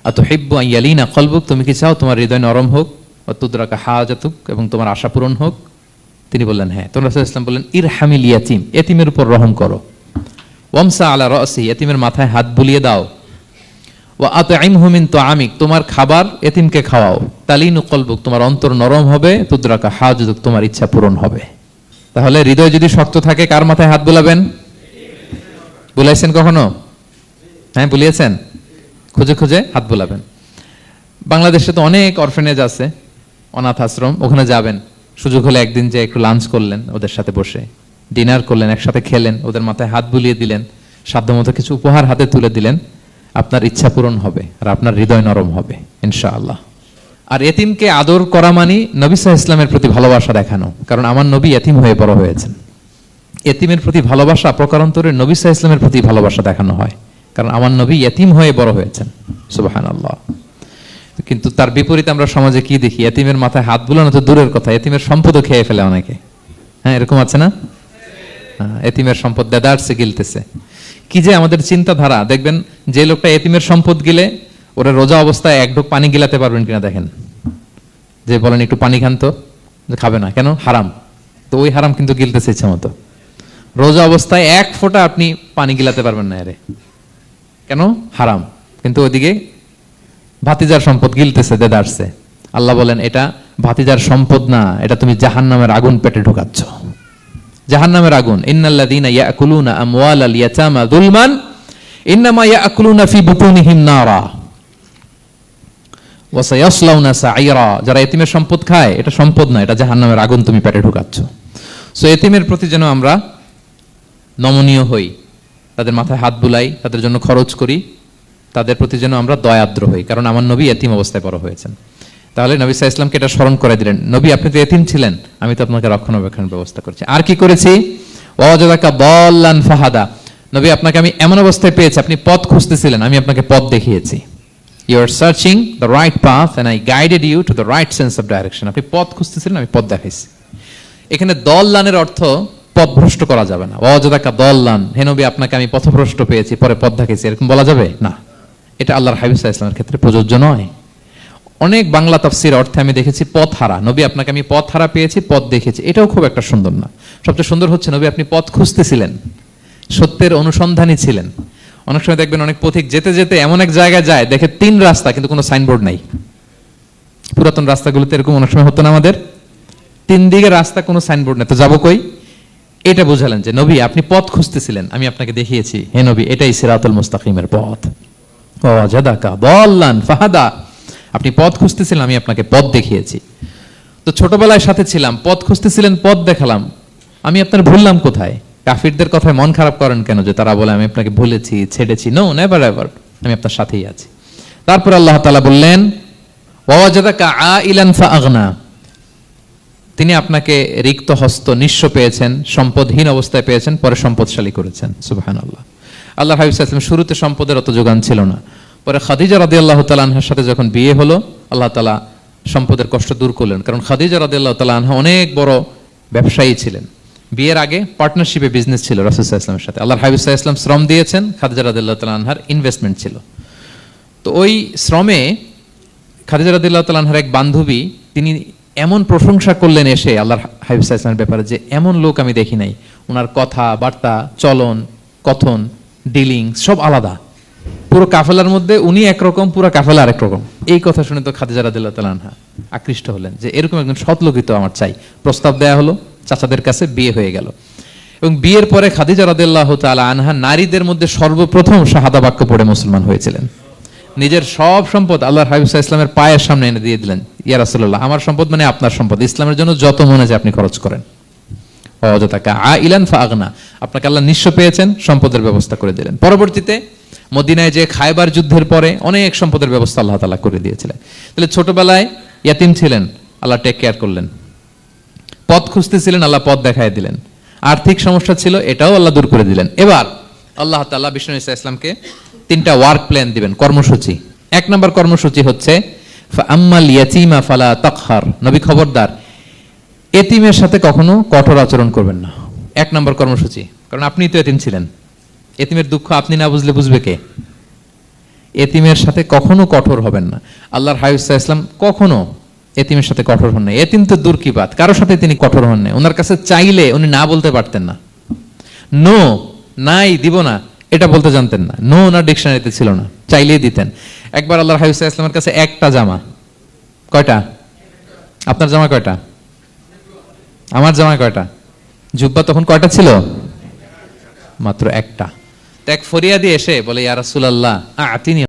আতুহিব্বু আন ইয়ালিনা কলবুক, তুমি কি চাও তোমার হৃদয় নরম হোক, ওয়া তুদরাকা হাজাতুক, এবং তোমার আশা পূরণ হোক? তিনি বললেন, হ্যাঁ। তো রাসূল সাল্লাল্লাহু আলাইহি ওয়াসাল্লাম বললেন, ইরহামিল ইয়াতীম, এতিমের উপর রহম করো। ওয়ামসা আলা রাসি, এতিমের মাথায় হাত বুলিয়ে দাও। ওয়া আতইমহু মিন তুআমিক, তোমার খাবার এতিমকে খাওয়াও। তালিনু কলবুক, তোমার অন্তর নরম হবে। তুদরাকা হাজাতুক, তোমার ইচ্ছা পূরণ হবে। তাহলে হৃদয় যদি শক্ত থাকে, কার মাথায় হাত বুলাবেন? বুলাইছেন কখনো? হ্যাঁ, বুলিয়েছেন? খুঁজে খুঁজে হাত বুলাবেন। বাংলাদেশে তো অনেক অরফেনেজ আছে, অনাথ আশ্রম, ওখানে যাবেন। সুযোগ হলে একদিন যে একটু লাঞ্চ করলেন ওদের সাথে বসে, ডিনার করলেন, একসাথে খেলেন, ওদের মাথায় হাত বুলিয়ে দিলেন, সাধ্যমতো কিছু উপহার হাতে তুলে দিলেন, আপনার ইচ্ছা পূরণ হবে আর আপনার হৃদয় নরম হবে ইনশাআল্লাহ। আর এতিমকে আদর করা মানে নবী সাল্লাল্লাহু আলাইহি ওয়াসাল্লামের প্রতি ভালোবাসা দেখানো। কারণ আমার নবী এতিম হয়ে বড় হয়েছেন। এতিমের প্রতি ভালোবাসা প্রকারান্তরে নবী সাল্লাল্লাহু আলাইহি ওয়াসাল্লামের প্রতি ভালোবাসা দেখানো হয়, কারণ আমার নবী এতিম হয়ে বড় হয়েছেন। সুবহানাল্লাহ। কিন্তু তার বিপরীতে আমরা সমাজে কি দেখি? এতিমের মাথায় হাত বুলানো তো দূরের কথা, এতিমের সম্পদও খেয়ে ফেলে অনেকে। হ্যাঁ, এরকম আছে না? এতিমের সম্পদ দেদারসে গিলতেছে। কি যে আমাদের চিন্তাধারা! দেখবেন যে লোকটা এতিমের সম্পদ গিলে, ওরা রোজা অবস্থায় এক ঢোক পানি গিলাতে পারবেন কিনা দেখেন। যে বলেন একটু পানি খান তো, খাবে না কেন? হারাম। তো ওই হারাম কিন্তু গিলতেছে ইচ্ছা মতো। রোজা অবস্থায় এক ফোঁটা আপনি পানি গিলাতে পারবেন না, এরে কেন? হারাম। কিন্তু ওইদিকে ভাতিজার সম্পদ গিলতেছে দেদারসে। আল্লাহ বলেন, এটা ভাতিজার সম্পদ না, এটা তুমি জাহান্নামের আগুন পেটে ঢুকাচ্ছ। জাহান্নামের আগুন। ইন্নাল্লাযীনা ইয়াকুলুনা আমওয়ালাল ইয়াতামা যুলমান ইন্নামা ইয়াকুলুনা ফি বুতুনিহিম নারা ওয়া সায়াসলাউনা সাঈরা। যারা এতিমের সম্পদ খায়, এটা সম্পদ না, এটা জাহান্নামের আগুন তুমি পেটে ঢুকাচ্ছ। সো এতিমের প্রতি যেন আমরা নমনীয় হই, তাদের মাথায় হাত বুলাই, তাদের জন্য খরচ করি, তাদের প্রতি যেন আমরা দয়াদ্র হই, কারণ আমার নবী এতিম অবস্থায় বড় হয়েছেন। তাহলে নবী সাল্লাল্লাহু আলাইহি ওয়াসাল্লামকে এটা স্মরণ করে দিলেন, নবী আপনি তো এতিম ছিলেন, আমি তো আপনাকে রক্ষণাবেক্ষণের ব্যবস্থা করছি। আর কি করেছি? ওয়াজাদাকা দাল্লান ফাহাদা, নবী আপনাকে আমি এমন অবস্থায় পেয়েছি, আপনি পথ খুঁজতেছিলেন, আমি আপনাকে পথ দেখিয়েছি। You are searching the right path and I guided you to the right sense of direction. আপনি পথ খুঁজতেছিলেন, আমি পথ দেখাইছি। এখানে দল্লানের অর্থ পথভ্রষ্ট করা যাবে না। ওয়াজাদাকা দাল্লান, হে নবী আপনাকে আমি পথভ্রষ্ট পেয়েছি, পরে পথ দেখাইছি, এরকম বলা যাবে না। এটা আল্লাহর হাবিব সাল্লাল্লাহু আলাইহি ওয়াসাল্লামের ক্ষেত্রে প্রযোজ্য নয়। অনেক বাংলা তাফসীর অর্থে আমি দেখেছি পথ হারা, নবী আপনাকে আমি পথ হারা পেয়েছি, পথ দেখেছি, এটাও খুব একটা সুন্দর না। সবচেয়ে সুন্দর হচ্ছে নবী আপনি পথ খুঁজতেছিলেন, সত্যের অনুসন্ধানী ছিলেন। অনেক সময় দেখবেন অনেক পথিক যেতে যেতে এমন এক জায়গায় যায়, দেখে 3 রাস্তা কিন্তু কোনো সাইনবোর্ড নাই। পুরাতন রাস্তাগুলোতে এরকম অনেক সময় হতো না আমাদের, 3 দিকে রাস্তা, কোনো সাইনবোর্ড নেই, তো যাবো কই? এটা বুঝালেন যে নবী আপনি পথ খুঁজতেছিলেন, আমি আপনাকে দেখিয়েছি, হে নবী এটাই সিরাতুল মুস্তাকিমের পথ। ওয়াজাদাকা দাল্লান ফাহাদা, আপনি পথ খুঁজতেছিলেন, আমি আপনাকে পথ দেখিয়েছি। তো ছোটবেলায় সাথে ছিলাম, পথ খুঁজতেছিলেন, পথ দেখালাম, আমি আপনার ভুললাম কোথায়? কাফিরদের কথায় মন খারাপ করেন কেন যে তারা বলে আমি আপনাকে ভুলেছি, ছেড়েছি? নো, নেভার এভার, আমি আপনার সাথেই আছি। তারপর আল্লাহ তাআলা বললেন, ওয়াজাদাকা আইলান ফাআগনা, তিনি আপনাকে রিক্ত হস্ত, নিঃস্ব পেয়েছেন, সম্পদহীন অবস্থায় পেয়েছেন, পরে সম্পদশালী করেছেন। সুবহানাল্লাহ। আল্লাহর হাবিব সাল্লাল্লাহু আলাইহি ওয়াসাল্লাম শুরুতে সম্পদের অত যোগান ছিল না, পরে খাদিজা রাদিয়াল্লাহু তাআলা আনহার সাথে যখন বিয়ে হলো, আল্লাহ তাআলা সম্পদের কষ্ট দূর করলেন। কারণ খাদিজা রাদিয়াল্লাহু তাআলা আনহা অনেক বড় ব্যবসায়ী ছিলেন। বিয়ের আগে পার্টনারশিপে বিজনেস ছিল রাসূল সাল্লাল্লাহু আলাইহি ওয়াসাল্লামের সাথে। আল্লাহর হাবিব সাল্লাল্লাহু আলাইহি ওয়াসাল্লাম শ্রম দিয়েছেন, খাদিজা রাদিয়াল্লাহু তাআলা আনহার ইনভেস্টমেন্ট ছিল। তো ওই শ্রমে খাদিজা রাদিয়াল্লাহু তাআলা আনহার এক বান্ধবী, তিনি এমন প্রশংসা করলেন এসে আল্লাহর হাবিব সাল্লাল্লাহু আলাইহি ওয়াসাল্লামের ব্যাপারে যে এমন লোক আমি দেখি নাই, ওনার কথা বার্তা, চলন, কথন, ডিলিং সব আলাদা। পুরো কাফেলার মধ্যে উনি একরকম, পুরো কাফেলা আরেক রকম। এই কথা শুনে তো খাদিজা রাদিয়াল্লাহু তাআলা আনহা আকৃষ্ট হলেন যে এরকম একজন সৎ লোকই তো আমার চাই। প্রস্তাব দেয়া হলো, চাচাদের কাছে বিয়ে হয়ে গেল। এবং বিয়ের পরে খাদিজা রাদিয়াল্লাহু তাআলা আনহা নারীদের মধ্যে সর্বপ্রথম শাহাদা বাক্য পড়ে মুসলমান হয়েছিলেন। নিজের সব সম্পদ আল্লাহর হাবিব সাল্লাল্লাহু আলাইহি ওয়াসাল্লামের পায়ের সামনে এনে দিয়ে দিলেন, ইয়া রাসূলুল্লাহ, আমার সম্পদ মানে আপনার সম্পদ, ইসলামের জন্য যত মনে চায় আপনি খরচ করেন। অযথাকা আইলান ফাআগনা, আপনাকে আল্লাহ নিঃস্ব পেয়েছেন, সম্পদের ব্যবস্থা করে দিলেন। পরবর্তীতে মদিনায় যে খায়বার যুদ্ধের পরে অনেক সম্পদের ব্যবস্থা আল্লাহ তাআলা করে দিয়েছিলেন। তাহলে ছোটবেলায় ইয়াতিম ছিলেন, আল্লাহ টেক কেয়ার করলেন। পথ খুঁজতেছিলেন, আল্লাহ পথ দেখায় দিলেন। আর্থিক সমস্যা ছিল, এটাও আল্লাহ দূর করে দিলেন। এবার আল্লাহ তাআলা বিষ্ণু ঈসা ইসলামকে 3টা ওয়ার্ক প্ল্যান দিবেন, কর্মসূচি। 1 নম্বর কর্মসূচি হচ্ছে ফাআম্মাল ইয়াতীমা ফালা তাকহার, নবী খবরদার এতিমের সাথে কখনো কঠোর আচরণ করবেন না। 1 নম্বর কর্মসূচি, কারণ আপনি তো এতিম ছিলেন, এতিমের দুঃখ আপনি না বুঝলে বুঝবে কে? এতিমের সাথে কখনো কঠোর হবেন না। আল্লাহর হাবিব সাল্লাল্লাহু আলাইহি ওয়াসাল্লাম কখনো এতিমের সাথে কঠোর হন না। এতিম তো দূর কি বাত, কারোর সাথে তিনি কঠোর হন না। ওনার কাছে চাইলে উনি না বলতে পারতেন না, নো, নাই, দিব না, এটা বলতে জানতেন না। নো ওনার ডিকশনারিতে ছিল না, চাইলেই দিতেন। একবার আল্লাহর হাবিব সাল্লাল্লাহু আলাইহি ওয়াসাল্লামের কাছে একটা জামা, কয়টা? আপনার জামা কয়টা? আমার জামা কয়টা? জুব্বা তখন কয়টা ছিল? মাত্র একটা। তো এক ফরিয়াদি এসে বলে, ইয়া রাসূলুল্লাহ আতিনি